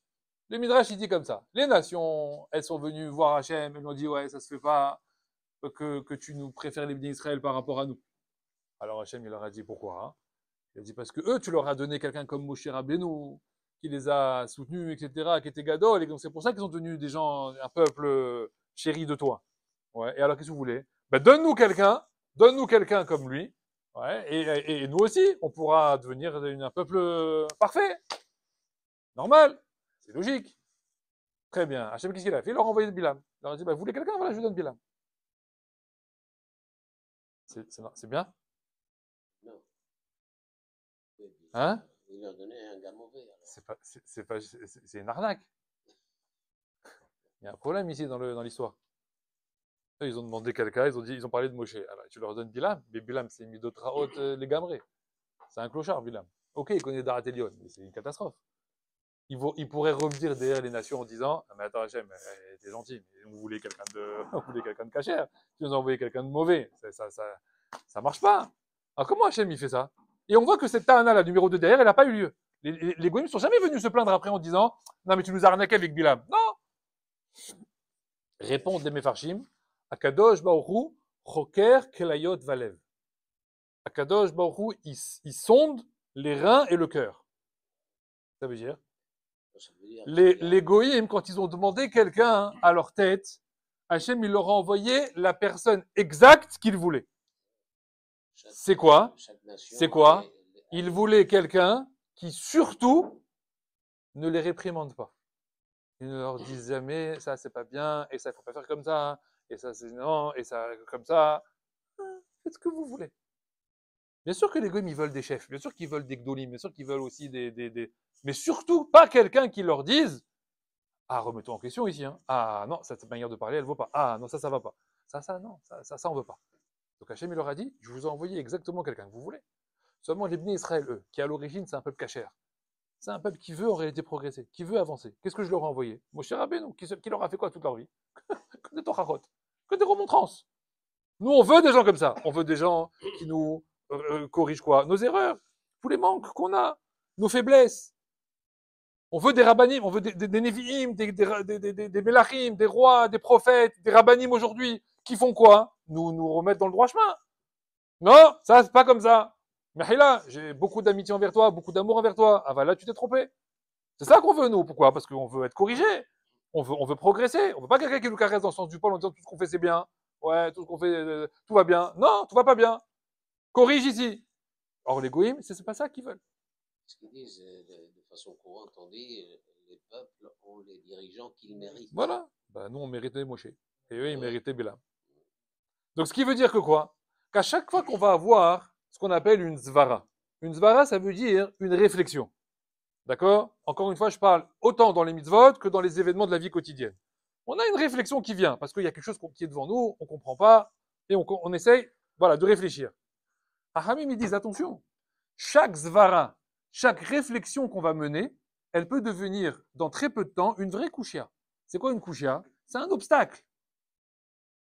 Le Midrash, il dit comme ça. Les nations, elles sont venues voir Hachem, elles lui ont dit, ouais, ça se fait pas que tu nous préfères les bénis Israël par rapport à nous. Alors Hachem, il leur a dit pourquoi? Hein? Il a dit parce que eux, tu leur as donné quelqu'un comme Moshe Rabbeinu, qui les a soutenus, etc., qui était Gadol, et donc c'est pour ça qu'ils sont devenus des gens, un peuple chéri de toi. Ouais. Et alors, qu'est-ce que vous voulez? Ben, donne-nous quelqu'un comme lui, ouais, et nous aussi, on pourra devenir un peuple parfait, normal, c'est logique. Très bien. Hachem, qu'est-ce qu'il a fait? Il leur a envoyé Bilam. Il leur a dit, bah, vous voulez quelqu'un? Voilà, je vous donne Bilam. C'est bien? Non. Hein? Il leur donnait un gars mauvais. C'est une arnaque. Il y a un problème ici dans l'histoire. Ils ont demandé quelqu'un, ils ont parlé de Moshe. Alors, tu leur donnes Bilam, mais Bilam, c'est mis d'autres haute les gamrés. C'est un clochard, Bilam. Ok, il connaît Darat Elion, mais c'est une catastrophe. Il pourrait revenir derrière les nations en disant, ah, mais attends, Hachem, t'es gentil, mais on voulait quelqu'un de cachère. Tu nous as envoyé quelqu'un de mauvais. Ça marche pas. Alors, comment Hachem, il fait ça? Et on voit que cette Tahana, la numéro 2 derrière, elle n'a pas eu lieu. Les Goïms ne sont jamais venus se plaindre après en disant, non, mais tu nous as arnaqué avec Bilam. Non! Répondent les Mefarshim, Akadosh Baruchu, Choker Kelayot Valev. Akadosh Baruchu, il sonde les reins et le cœur. Ça veut dire les Goïms, quand ils ont demandé quelqu'un à leur tête, Hachem, il leur a envoyé la personne exacte qu'ils voulaient. C'est quoi? C'est quoi? Ils voulaient quelqu'un qui, surtout, ne les réprimande pas. Ils ne leur disent jamais, ça, c'est pas bien, et ça, il faut pas faire comme ça, et ça, c'est non, et ça, comme ça. Faites ce que vous voulez. Bien sûr que les goïms, ils veulent des chefs, bien sûr qu'ils veulent des gdolim, bien sûr qu'ils veulent aussi mais surtout pas quelqu'un qui leur dise, ah, remets-toi en question ici, hein. Ah, non, cette manière de parler, elle vaut pas. Ah, non, ça va pas. Non, ça, on veut pas. Donc Hachem, il leur a dit, je vous ai envoyé exactement quelqu'un que vous voulez. Seulement les bénis Israël, eux, qui à l'origine, c'est un peuple cachère. C'est un peuple qui veut en réalité progresser, qui veut avancer. Qu'est-ce que je leur ai envoyé? Moshe Rabbeinu, qui leur a fait quoi toute leur vie? Que des torahot, que des remontrances. Nous, on veut des gens comme ça. On veut des gens qui nous corrigent quoi? Nos erreurs, tous les manques qu'on a, nos faiblesses. On veut des rabbanim, on veut des Nevi'im, des Melachim, des rois, des prophètes, des rabbanim aujourd'hui, qui font quoi? Nous remettre dans le droit chemin. Non, ça, c'est pas comme ça. Mais là, j'ai beaucoup d'amitié envers toi, beaucoup d'amour envers toi. Ah bah là, tu t'es trompé. C'est ça qu'on veut, nous. Pourquoi? Parce qu'on veut être corrigé. On veut progresser. On veut pas quelqu'un qui nous caresse dans le sens du poil en disant tout ce qu'on fait, c'est bien. Ouais, tout ce qu'on fait, tout va bien. Non, tout va pas bien. Corrige ici. Or, les goïms, c'est pas ça qu'ils veulent. Ce qu'ils disent de façon courante, on dit les peuples ont les dirigeants qu'ils méritent. Voilà. Bah, nous, on méritait Moshe. Et eux, ils méritaient Bélam. Donc, ce qui veut dire que quoi? Qu'à chaque fois qu'on va avoir ce qu'on appelle une zvara. Une zvara, ça veut dire une réflexion. D'accord? Encore une fois, je parle autant dans les mitzvot que dans les événements de la vie quotidienne. On a une réflexion qui vient, parce qu'il y a quelque chose qui est devant nous, on ne comprend pas, et on essaye, voilà, de réfléchir. Ahamim, ils disent, attention, chaque zvara, chaque réflexion qu'on va mener, elle peut devenir, dans très peu de temps, une vraie kushia. C'est quoi une kushia? C'est un obstacle.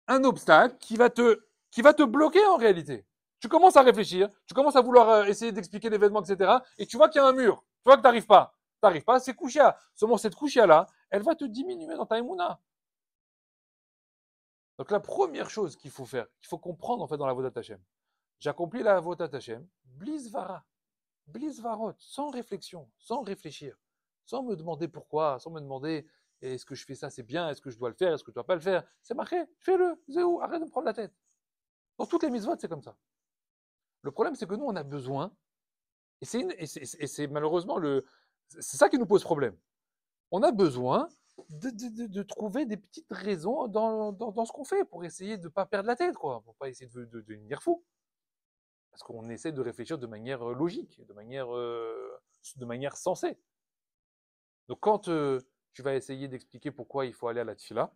Un obstacle qui va te bloquer en réalité. Tu commences à réfléchir, tu commences à vouloir essayer d'expliquer l'événement, etc. Et tu vois qu'il y a un mur. Tu vois que tu n'arrives pas. Tu n'arrives pas, c'est kushia. Seulement cette kushia-là, elle va te diminuer dans ta émouna. Donc la première chose qu'il faut faire, qu'il faut comprendre en fait dans la Avodat Hashem. J'accomplis la Avodat Hashem, blisvara, blisvarot, sans réflexion, sans réfléchir, sans me demander pourquoi, sans me demander est-ce que je fais ça, c'est bien, est-ce que je dois le faire, est-ce que je dois pas le faire. C'est marqué, fais-le, zéou, arrête de me prendre la tête. Dans toutes les mitzvot, c'est comme ça. Le problème, c'est que nous, on a besoin, et c'est malheureusement c'est ça qui nous pose problème. On a besoin de trouver des petites raisons dans ce qu'on fait pour essayer de ne pas perdre la tête, quoi, pour pas essayer de devenir fou. Parce qu'on essaie de réfléchir de manière logique, de manière sensée. Donc quand tu vas essayer d'expliquer pourquoi il faut aller à la tfila,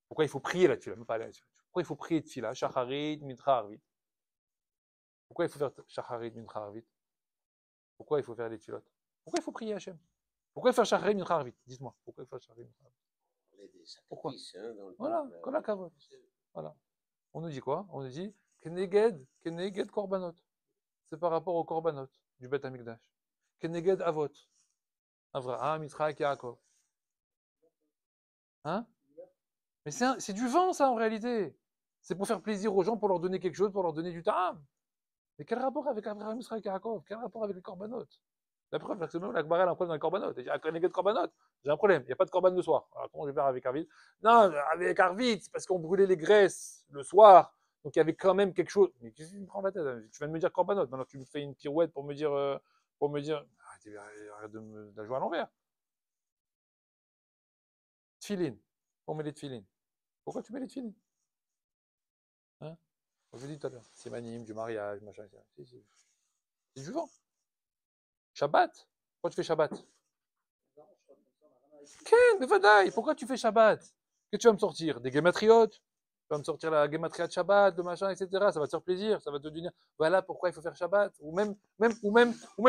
pourquoi il faut prier la tfila, même pas aller à la tfila, pourquoi il faut prier tfila, shacharit, mincha, arvit. Pourquoi il faut faire shacharit, mincha, arvit? Pourquoi il faut faire les tfilot? Pourquoi il faut prier Hachem? Pourquoi il faut faire shacharit, mincha, arvit? Dites-moi, pourquoi il faut faire shacharit, mincha, arvit? Pourquoi? Voilà, kol hakavod. Voilà. On nous dit quoi? On nous dit keneged korbanot. C'est par rapport au korbanot du Beth Amikdash. Keneged avot. Avraham, Yitzhak, Yaakov. Hein? Mais c'est du vent, ça, en réalité. C'est pour faire plaisir aux gens, pour leur donner quelque chose, pour leur donner du ta'am. Mais quel rapport avec Avraham, Yitzhak, Yaakov? Quel rapport avec les korbanot? La preuve, c'est que même la Gemara a un problème dans les korbanot. J'ai un keneged korbanot. J'ai un problème. Il n'y a pas de korban le soir. Alors, comment je vais faire avec Arvit? Non, avec Arvit, c'est parce qu'on brûlait les graisses le soir. Donc il y avait quand même quelque chose. Mais qu'est-ce que tu me prends la tête? Tu viens de me dire korbanot. Maintenant tu me fais une pirouette pour me dire, arrête de la jouer à l'envers. Tfilin. On met les tfilin. Pourquoi tu mets les tfilin? Hein? Je vous dis tout à l'heure. C'est manim, du mariage, machin. C'est du vent. Shabbat. Pourquoi tu fais Shabbat? Ken, mais vadaï, pourquoi tu fais Shabbat? Que tu vas me sortir? Des gématriotes? Tu vas me sortir la gématria de Shabbat, de machin, etc. Ça va te faire plaisir, ça va te dire, voilà pourquoi il faut faire Shabbat. Ou même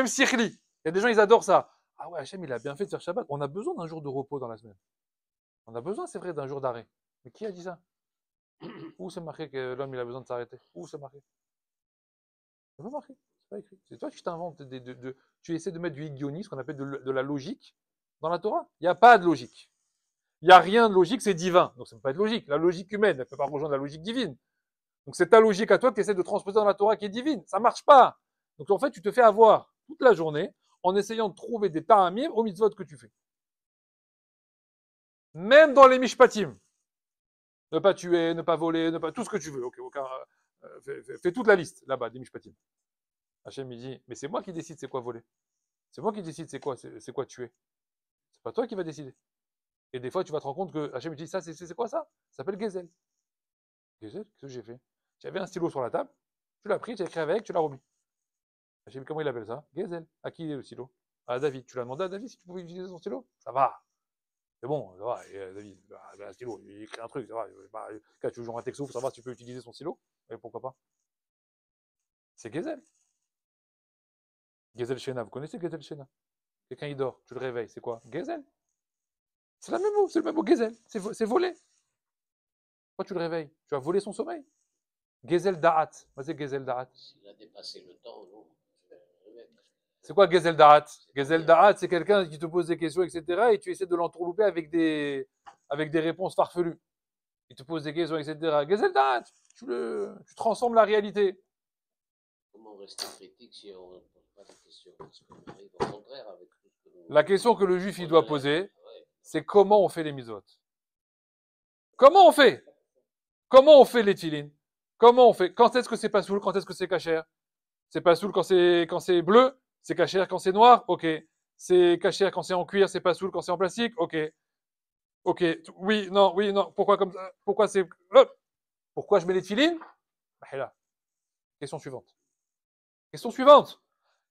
Sikhli. Il y a des gens, ils adorent ça. Ah ouais, Hachem, il a bien fait de faire Shabbat. On a besoin d'un jour de repos dans la semaine. On a besoin, c'est vrai, d'un jour d'arrêt. Mais qui a dit ça? Où c'est marqué que l'homme, il a besoin de s'arrêter? Où c'est marqué? C'est pas marqué, c'est pas écrit. C'est toi qui t'inventes, tu essaies de mettre du higioni, ce qu'on appelle de la logique, dans la Torah. Il n'y a pas de logique. Il n'y a rien de logique, c'est divin. Donc ça ne peut pas être logique. La logique humaine ne peut pas rejoindre la logique divine. Donc c'est ta logique à toi que tu essaies de transposer dans la Torah qui est divine. Ça ne marche pas. Donc en fait, tu te fais avoir toute la journée en essayant de trouver des ta'amim aux mitzvot que tu fais. Même dans les mishpatim. Ne pas tuer, ne pas voler, ne pas tout ce que tu veux. Okay, fais toute la liste là-bas des mishpatim. Hachem il dit, mais c'est moi qui décide c'est quoi voler. C'est moi qui décide c'est quoi tuer. C'est pas toi qui vas décider. Et des fois, tu vas te rendre compte que Hachem dit ça, c'est quoi ça? Ça s'appelle Gezel. Gezel, qu'est-ce que j'ai fait? J'avais un stylo sur la table, tu l'as pris, tu as écrit avec, tu l'as remis. Hachem, comment il appelle ça? Gezel. À qui est le stylo? À David. Tu l'as demandé à David si tu pouvais utiliser son stylo? Ça va. C'est bon, ça va. Et David, un stylo, il écrit un truc, ça va. Quand tu veux jouer un texto, il faut savoir si tu peux utiliser son stylo. Et pourquoi pas? C'est Gezel. Gezel Shena, vous connaissez Gezel Shena? Quelqu'un il dort, tu le réveilles, c'est quoi? Gezel. C'est le même mot Gezel. C'est voler. Pourquoi tu le réveilles? Tu as volé son sommeil. Gezel Da'at. C'est Gezel Da'at. S'il a dépassé le temps, non. C'est quoi Gezel Da'at? Gezel Da'at, c'est quelqu'un qui te pose des questions, etc. Et tu essaies de l'entourlouper avec des réponses farfelues. Il te pose des questions, etc. Gezel Da'at, tu transformes la réalité. Comment rester critique si on ne pose pas de questions? Parce qu'on arrive au contraire avec tout ce que nous... La question que le juif il doit poser, c'est comment on fait les mitzvot. Comment on fait? Comment on fait les tefilin? Comment on fait? Quand est-ce que c'est pas soul? Quand est-ce que c'est cachère? C'est pas soul quand c'est bleu? C'est cachère quand c'est noir? Ok. C'est cachère quand c'est en cuir? C'est pas soul quand c'est en plastique? Ok. Ok. Oui, non, oui, non. Pourquoi comme ça? Pourquoi c'est... Pourquoi je mets les tefilin? Bah, là. Question suivante. Question suivante.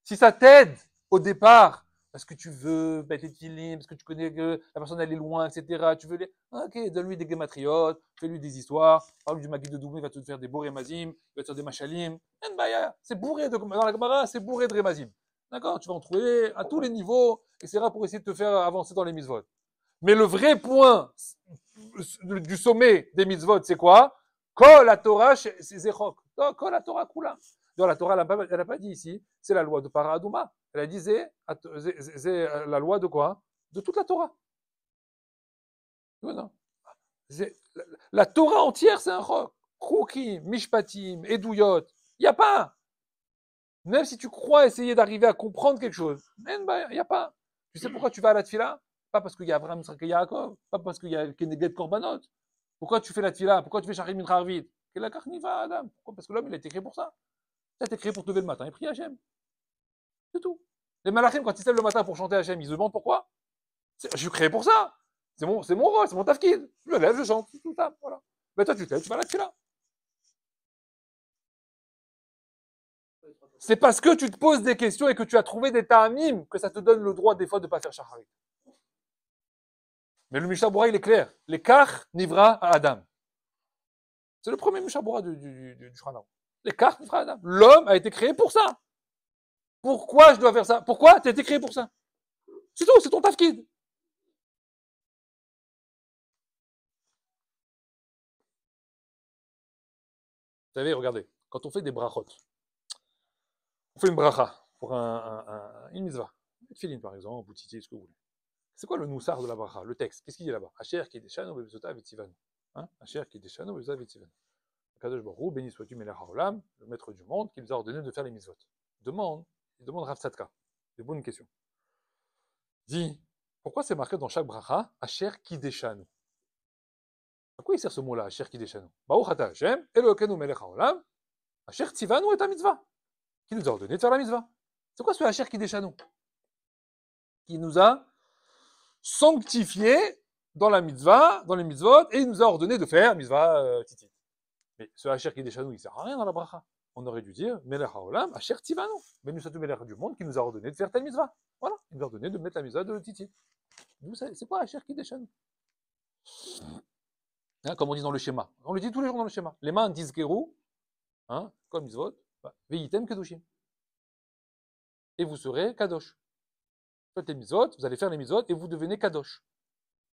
Si ça t'aide au départ, parce que tu veux mettre les films, parce que tu connais que la personne elle est loin, etc. Tu veux les. Ok, donne-lui des gématriotes, fais-lui des histoires, parle-lui du Maguide de Doublé, il va te faire des beaux rémazim, il va te faire des machalim. C'est bourré de. Dans la Gemara, c'est bourré de rémazim. D'accord? Tu vas en trouver à tous les niveaux, etc. pour essayer de te faire avancer dans les mitzvot. Mais le vrai point du sommet des mitzvot, c'est quoi? Kol la Torah, c'est Zechok. Kol la Torah Kula. Donc la Torah, elle n'a pas dit ici, c'est la loi de Paradouma. Elle a dit, c'est la loi de quoi? De toute la Torah. Non. La Torah entière, c'est un chok. Choukim, Mishpatim, Edouyot. Il n'y a pas. Même si tu crois essayer d'arriver à comprendre quelque chose, il n'y a pas. Tu sais pourquoi tu vas à la Tfila? Pas parce qu'il y a Abraham, Yitzhak et Yaakov. Pas parce qu'il y a Keneged Korbanot. Pourquoi tu fais la Tfila? Pourquoi tu fais Shachim Mincha Arvit? Quelle Karniva, Adam? Pourquoi? Parce que l'homme, il a été créé pour ça. Il a été créé pour te lever le matin et prier Hachem. C'est tout. Les malachim, quand ils se lèvent le matin pour chanter Hachem, ils se demandent pourquoi. Je suis créé pour ça. C'est mon rôle, c'est mon tafkid. Je me lève, je chante, tout ça, voilà. Mais toi, tu te lèves, tu vas là-dessus là. C'est parce que tu te poses des questions et que tu as trouvé des ta'amim que ça te donne le droit des fois de ne pas faire shacharit. Mais le Mishabura, il est clair. Les kach nivra à Adam. C'est le premier Mishabura du Shranao. Les kach nivra à Adam. L'homme a été créé pour ça. Pourquoi je dois faire ça? Pourquoi tu as été créé pour ça? C'est tout, c'est ton tafkid. Vous savez, regardez, quand on fait des brachot, on fait une bracha pour une mitzvah, une filine par exemple, ou titi, ce que vous voulez. C'est quoi le noussar de la bracha, le texte? Qu'est-ce qu'il dit là-bas? Asher qui deshano bebezota vetivanu. Asher qui deshano bebezota vetivanu. Kadosh Baruch Hu, béni sois-tu Melech HaOlam, le maître du monde, qui nous a ordonné de faire les mitzvot. Il demande Rav Tzadka. C'est une bonne question. Dit, pourquoi c'est marqué dans chaque bracha, Asher qui deshano? À quoi il sert ce mot-là, Asher qui deshano? Baruch ata Hashem, Elohekenu Melech HaOlam, Asher tivanu et ta mitzvah. Qui nous a ordonné de faire la mitzvah. C'est quoi ce Asher qui deshano? Qui nous a sanctifié dans la mitzvah, dans les mitzvot, et il nous a ordonné de faire mitzvah titit. Mais ce Asher qui deshano, il sert à rien dans la bracha. On aurait dû dire Melech HaOlam, Asher tivanu. Mais nous sommes Melech du monde qui nous a ordonné de faire telle mitzvah. Voilà, il nous a ordonné de mettre la mitzvah de titit. C'est quoi Asher qui deshano? Comme on dit dans le schéma. On le dit tous les jours dans le schéma. Les mains disent Gerou, comme mitzvot, Veyitem Kedushim. Et vous serez Kadosh. Faites les mitzvot, vous allez faire les mitzvot et vous devenez Kadosh.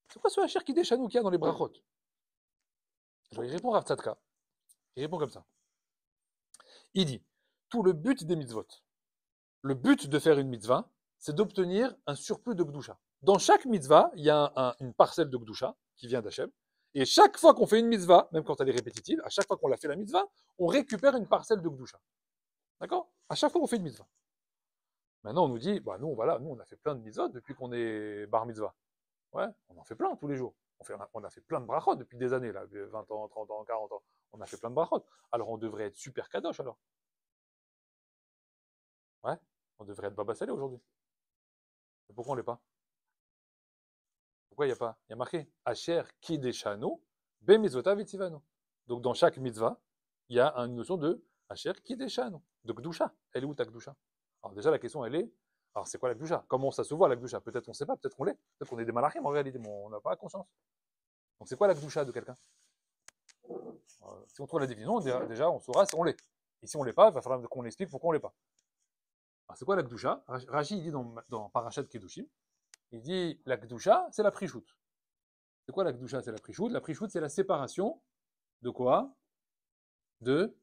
C'est quoi ce Asher qui déchanou qu'il y a dans les brachot? Je vais y répondre à Tzadka. Il répond comme ça. Il dit, tout le but des mitzvot, le but de faire une mitzvah, c'est d'obtenir un surplus de Gdusha. Dans chaque mitzvah, il y a une parcelle de Gdusha qui vient d'Hachem. Et chaque fois qu'on fait une mitzvah, même quand elle est répétitive, à chaque fois qu'on la fait la mitzvah, on récupère une parcelle de Gdusha. D'accord? À chaque fois qu'on fait une mitzvah. Maintenant, on nous dit, nous, on a fait plein de mitzvot depuis qu'on est bar mitzvah. Ouais, on en fait plein tous les jours. On a fait plein de brachot depuis des années, là, 20 ans, 30 ans, 40 ans. On a fait plein de brachot. Alors on devrait être super kadosh, alors. Ouais, on devrait être Baba Salé aujourd'hui. Mais pourquoi on l'est pas? Pourquoi il n'y a pas? Il y a marqué Asher Kideshanu, Be Mitzvota Vitzivanu. Donc dans chaque mitzvah, il y a une notion de Asher Kideshanu, de Gdusha. Elle est où ta Gdusha? Alors déjà la question elle est, alors c'est quoi la Gdusha? Comment ça se voit la Gdusha? Peut-être on ne sait pas, peut-être qu'on l'est, peut-être qu'on est des malachim en réalité, mais on n'a pas conscience. Donc c'est quoi la Gdusha de quelqu'un? Si on trouve la définition, déjà on saura si on l'est. Et si on ne l'est pas, il va falloir qu'on explique pourquoi on ne l'est pas. Alors c'est quoi la Gdusha? Rashi il dit dans Parashat Kedushim, il dit la Gdusha c'est la Prichout. C'est quoi la Gdusha? C'est la Prichout. La Prichout c'est la séparation de quoi? De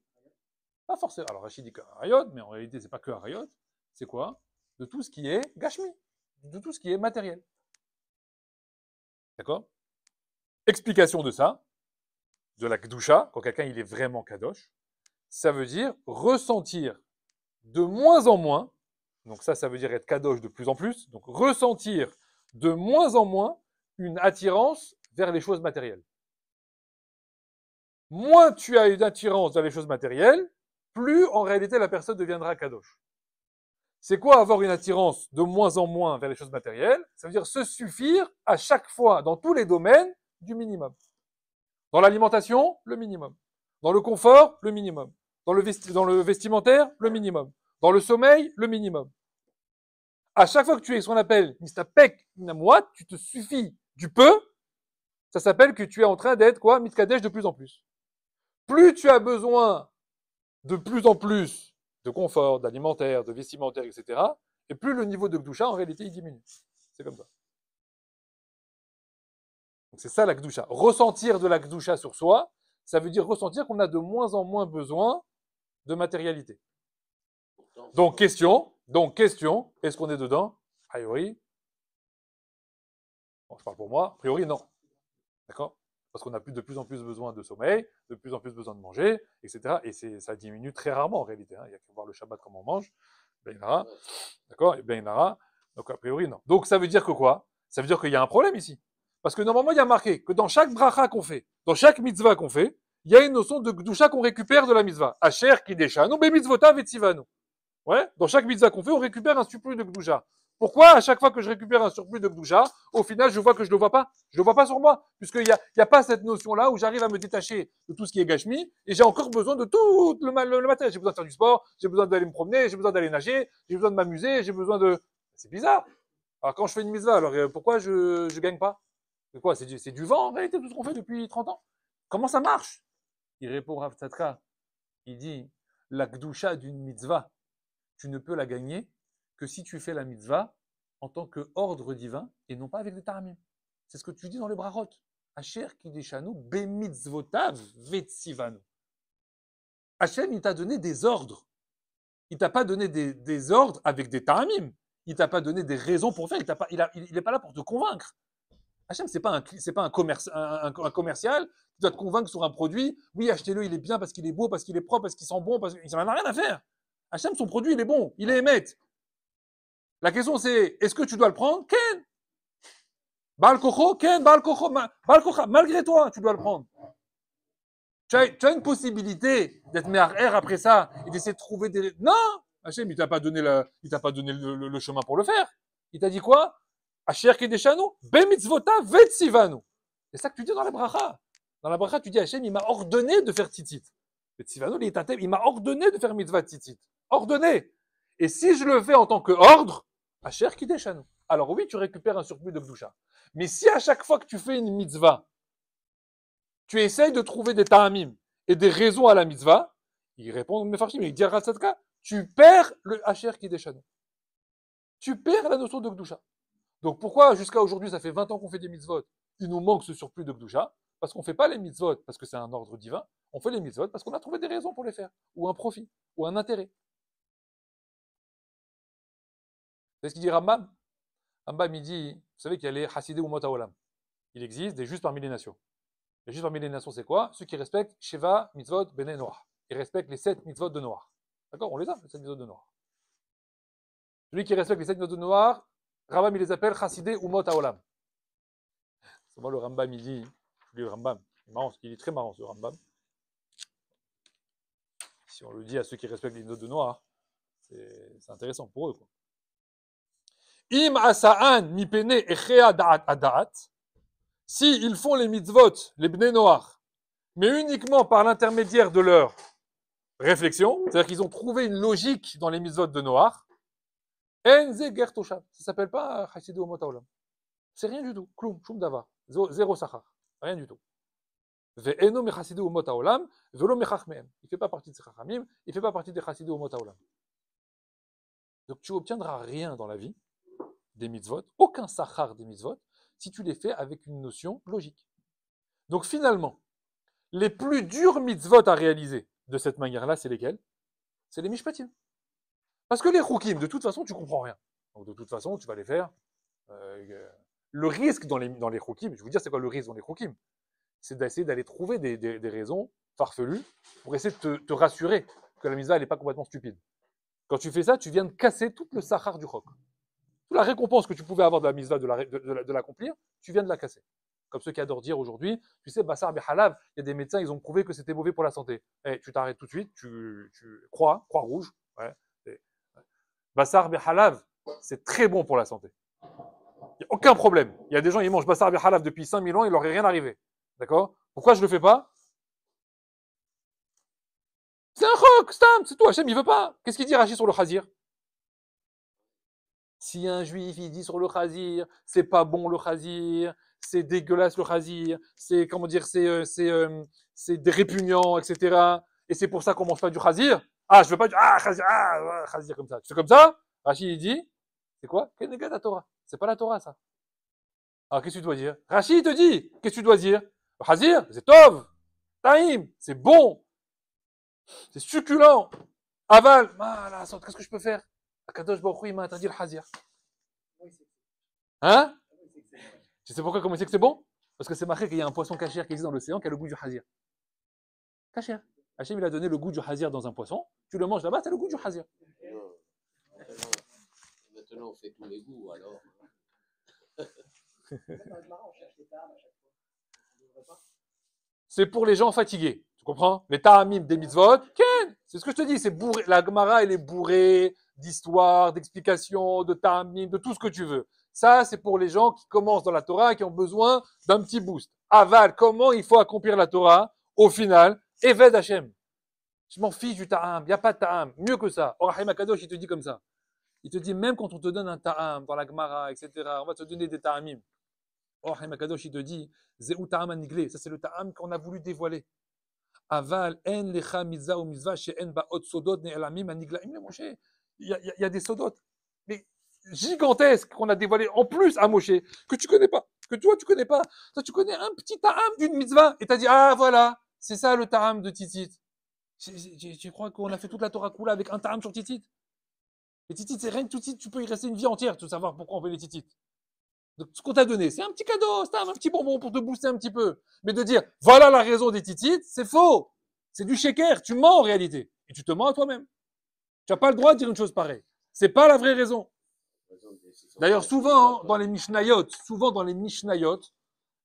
Pas forcément. Alors Rachid dit que Harayot, mais en réalité, c'est pas que Harayot. C'est quoi? De tout ce qui est Gashmi, de tout ce qui est matériel. D'accord? Explication de ça, de la Kedusha, quand quelqu'un il est vraiment Kadosh, ça veut dire ressentir de moins en moins, donc ça veut dire être Kadosh de plus en plus, donc ressentir de moins en moins une attirance vers les choses matérielles. Moins tu as une attirance vers les choses matérielles, plus en réalité la personne deviendra Kadosh. C'est quoi avoir une attirance de moins en moins vers les choses matérielles? Ça veut dire se suffire à chaque fois, dans tous les domaines, du minimum. Dans l'alimentation, le minimum. Dans le confort, le minimum. Dans le vestimentaire, le minimum. Dans le sommeil, le minimum. À chaque fois que tu es ce qu'on appelle mistapek minamouat, tu te suffis du peu, ça s'appelle que tu es en train d'être quoi? Mitkadesh de plus en plus. Plus tu as besoin de plus en plus de confort, d'alimentaire, de vestimentaire, etc., et plus le niveau de Gdusha, en réalité, il diminue. C'est comme ça. Donc c'est ça la Gdusha. Ressentir de la Gdusha sur soi, ça veut dire ressentir qu'on a de moins en moins besoin de matérialité. Donc question, est-ce qu'on est dedans? A priori, bon, je parle pour moi, a priori non. D'accord? Parce qu'on a de plus en plus besoin de sommeil, de plus en plus besoin de manger, etc. Et ça diminue très rarement en réalité. Hein. Il y a qu'à voir le Shabbat comment on mange. Ben Inara. D'accord? Et Ben Inara. Donc a priori non. Donc ça veut dire que quoi? Ça veut dire qu'il y a un problème ici. Parce que normalement il y a marqué que dans chaque bracha qu'on fait, dans chaque mitzvah qu'on fait, il y a une notion de Gdusha qu'on récupère de la mitzvah. Asher Kideshanu be mitzvotav et tzivanu. Ouais, dans chaque mitzvah qu'on fait, on récupère un surplus de Gdusha. Pourquoi à chaque fois que je récupère un surplus de Gdusha, au final, je vois que je ne le vois pas? Je ne le vois pas sur moi, puisqu'il n'y a pas cette notion-là où j'arrive à me détacher de tout ce qui est Gashmi, et j'ai encore besoin de tout le matériel. J'ai besoin de faire du sport, j'ai besoin d'aller me promener, j'ai besoin d'aller nager, j'ai besoin de m'amuser, j'ai besoin de... C'est bizarre. Alors quand je fais une mitzvah, alors pourquoi je ne gagne pas? C'est quoi? C'est du vent en réalité, tout ce qu'on fait depuis 30 ans? Comment ça marche? Il répond Rav Tzadka, il dit, la Gdusha d'une mitzvah, tu ne peux la gagner que si tu fais la mitzvah en tant qu'ordre divin et non pas avec des taramim. C'est ce que tu dis dans les brachot. Asher kideshanu bemitzvotav vetsivanu. Hachem, il t'a donné des ordres. Il t'a pas donné des ordres avec des taramim. Il t'a pas donné des raisons pour faire. Il n'est pas là pour te convaincre. Hachem, c'est pas un commercial qui doit te convaincre sur un produit. Oui, achetez-le, il est bien parce qu'il est beau, parce qu'il est propre, parce qu'il sent bon, parce qu'il n'en a rien à faire. Hachem, son produit, il est bon, il est émet. La question c'est, est-ce que tu dois le prendre? Ken. Baal Kocho, Ken, Baal Kocho, malgré toi, tu dois le prendre. Tu as une possibilité d'être me'arer après ça et d'essayer de trouver des... Non, Hachem, il t'a pas donné le chemin pour le faire. Il t'a dit quoi? Asher kedeshanu, bemitzvota vetsivanu. C'est ça que tu dis dans la bracha. Dans la bracha, tu dis Hachem, il m'a ordonné de faire tzitzit. Vetsivanu, il m'a ordonné de faire mitzvah tzitzit. Ordonné. Et si je le fais en tant que ordre, Asher kideshanu. Alors oui, tu récupères un surplus de Gdusha. Mais si à chaque fois que tu fais une mitzvah, tu essayes de trouver des ta'amim et des raisons à la mitzvah, il répond, mais il dit à Ratzadka, tu perds le Asher kideshanu. Tu perds la notion de Gdusha. Donc pourquoi jusqu'à aujourd'hui, ça fait 20 ans qu'on fait des mitzvot, il nous manque ce surplus de Gdusha? Parce qu'on ne fait pas les mitzvot parce que c'est un ordre divin, on fait les mitzvot parce qu'on a trouvé des raisons pour les faire, ou un profit, ou un intérêt. C'est ce qu'il dit Rambam. Rambam, il dit, vous savez qu'il y a les Hasidé ou Motaolam. Il existe des justes parmi les nations. Les justes parmi les nations, c'est quoi? Ceux qui respectent Sheva, Mitzvot, Bene Noach. Ils respectent les 7 mitzvot de Noach. D'accord? On les a, les 7 mitzvot de Noach. Celui qui respecte les 7 mitzvot de Noach, Rambam, il les appelle Hasidé ou Motaolam. C'est moi le Rambam, il dit, lui le Rambam, il est très marrant ce Rambam. Si on le dit à ceux qui respectent les mitzvot de Noach, c'est intéressant pour eux, quoi. Im asa'an mipene echea da'at ada'at. Si ils font les mitzvot, les bnei noach, mais uniquement par l'intermédiaire de leur réflexion, c'est-à-dire qu'ils ont trouvé une logique dans les mitzvot de Noach, enze ger toshav. Ça s'appelle pas chasidou mot haolam. C'est rien du tout. Kloum, shum davar. Zéro sachar. Rien du tout. Ve'eno mechasidou mot haolam, ve'lo mechachmehem. Il fait pas partie de ces chachamim, il fait pas partie des chasidou mot haolam. Donc tu obtiendras rien dans la vie des mitzvot, aucun sachar des mitzvot, si tu les fais avec une notion logique. Donc finalement, les plus durs mitzvot à réaliser de cette manière-là, c'est lesquels? C'est les mishpatim. Parce que les choukim, de toute façon, tu comprends rien. Donc, de toute façon, tu vas les faire. Le risque dans les choukim, je vais vous dire c'est quoi le risque dans les choukim, c'est d'essayer d'aller trouver des raisons farfelues pour essayer de te rassurer que la mitzvah, elle n'est pas complètement stupide. Quand tu fais ça, tu viens de casser tout le sachar du chok. Toute la récompense que tu pouvais avoir de la mitzvah, de l'accomplir, tu viens de la casser. Comme ceux qui adorent dire aujourd'hui, tu sais, Bassar Behalav, il y a des médecins, ils ont prouvé que c'était mauvais pour la santé. Tu t'arrêtes tout de suite, tu crois rouge. Ouais. Bassar Behalav, c'est très bon pour la santé. Il n'y a aucun problème. Il y a des gens, ils mangent Bassar Behalav depuis 5000 ans, il leur est rien arrivé. D'accord? Pourquoi je le fais pas? C'est un chok, stam, c'est tout. Hachem, il veut pas. Qu'est-ce qu'il dit Rachid sur le chazir? Si un juif, il dit sur le chazir, c'est pas bon le chazir, c'est dégueulasse le chazir, c'est, comment dire, c'est répugnant, etc. Et c'est pour ça qu'on mange pas du chazir. Ah, je veux pas du, chazir comme ça. Tu fais comme ça? Rachid, il dit, c'est quoi? Quel négat la Torah? C'est pas la Torah, ça. Alors, qu'est-ce que tu dois dire? Rachid, il te dit, qu'est-ce que tu dois dire? Le chazir, c'est tov, taïm, c'est bon, c'est succulent. Aval, qu'est-ce que je peux faire? Akadosh Baruch Hu, il m'a interdit le chazir. Hein? Tu sais pourquoi, comment c'est que c'est bon? Parce que c'est marqué qu'il y a un poisson cachère qui existe dans l'océan qui a le goût du chazir. Cachère. Hachem, il a donné le goût du chazir dans un poisson. Tu le manges là-bas, t'as le goût du chazir. Maintenant, on fait tous les goûts, alors. C'est pour les gens fatigués. Tu comprends? Les ta'amim des mitzvot, ken, c'est ce que je te dis, c'est bourré. La Gemara, elle est bourrée d'histoires, d'explications, de ta'amim, de tout ce que tu veux. Ça, c'est pour les gens qui commencent dans la Torah et qui ont besoin d'un petit boost. Aval, comment il faut accomplir la Torah? Au final, Eved Hashem. Je m'en fiche du ta'am, il n'y a pas de ta'am. Mieux que ça. Or, Haïm Akadosh, il te dit comme ça. Il te dit, même quand on te donne un ta'am dans la Gemara, etc., on va te donner des ta'amim. Or, Haïm Akadosh, il te dit, Ze'u ta'am aniglé. Ça, c'est le ta'am qu'on a voulu dévoiler. Aval, en lecha mitzvah ou mitzvah, she'en ba'ot sodot ne'elamim aniglaim. Mais Moshe, il y a des sodot. Mais gigantesques qu'on a dévoilé en plus à Moshe, que tu connais pas, que toi tu connais pas. Toi tu connais un petit ta'am d'une mitzvah et t'as dit ah voilà, c'est ça le ta'am de Titit. Tu crois qu'on a fait toute la Torah Kula avec un ta'am sur Titit? Les Titit c'est rien que tout tu peux y rester une vie entière, tu veux savoir pourquoi on fait les Titit. Donc ce qu'on t'a donné, c'est un petit cadeau, c'est un petit bonbon pour te booster un petit peu. Mais de dire voilà la raison des Titit, c'est faux. C'est du sheker, tu mens en réalité et tu te mens à toi-même. Tu n'as pas le droit de dire une chose pareille. C'est pas la vraie raison. D'ailleurs, souvent, dans les Mishnayot,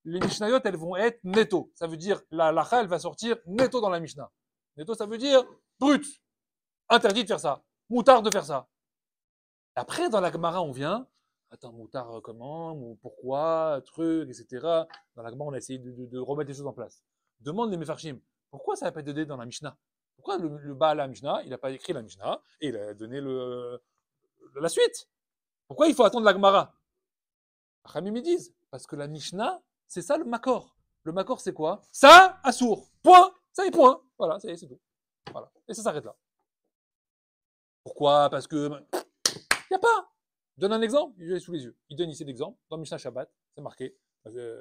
les Mishnayot, elles vont être netto. Ça veut dire, la lacha, elle va sortir netto dans la Mishnah. Netto, ça veut dire brut. Interdit de faire ça. Moutard de faire ça. Après, dans la Gemara, on vient. Attends, moutard comment? Pourquoi? Truc, etc. Dans la Gemara, on a essayé de remettre les choses en place. Demande les Mefarshim. Pourquoi ça n'a pas été donné dans la Mishnah? Pourquoi le Baal la Mishnah, il n'a pas écrit la Mishnah et il a donné la suite? Pourquoi il faut attendre la Gemara? Achamim ils disent, parce que la Mishnah, c'est ça le Makor. Le Makor, c'est quoi? Ça, Assour. Point. Ça est point. Voilà, ça y est, c'est tout. Voilà. Et ça s'arrête là. Pourquoi? Parce que il n'y a pas. Je donne un exemple, je l'ai sous les yeux. Il donne ici l'exemple. Dans Mishnah Shabbat, c'est marqué,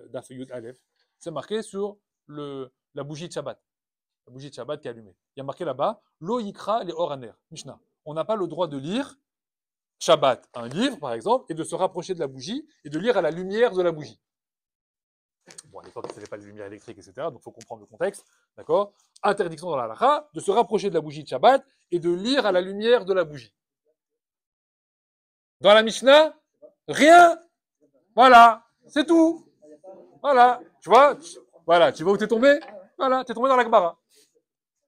Daf Yud Aleph, c'est marqué sur la bougie de Shabbat. La bougie de Shabbat qui est allumée. Il y a marqué là-bas, Lo Yikra les Oraner. Mishnah. On n'a pas le droit de lire Shabbat, un livre par exemple, et de se rapprocher de la bougie et de lire à la lumière de la bougie. Bon, à l'époque, il ne fallait pas de lumière électrique, etc. Donc, il faut comprendre le contexte. D'accord? Interdiction dans la halakha de se rapprocher de la bougie de Shabbat et de lire à la lumière de la bougie. Dans la Mishnah, rien. Voilà. C'est tout. Voilà. Tu vois? Voilà. Tu vois où t'es tombé? Voilà. T'es tombé dans la Gemara.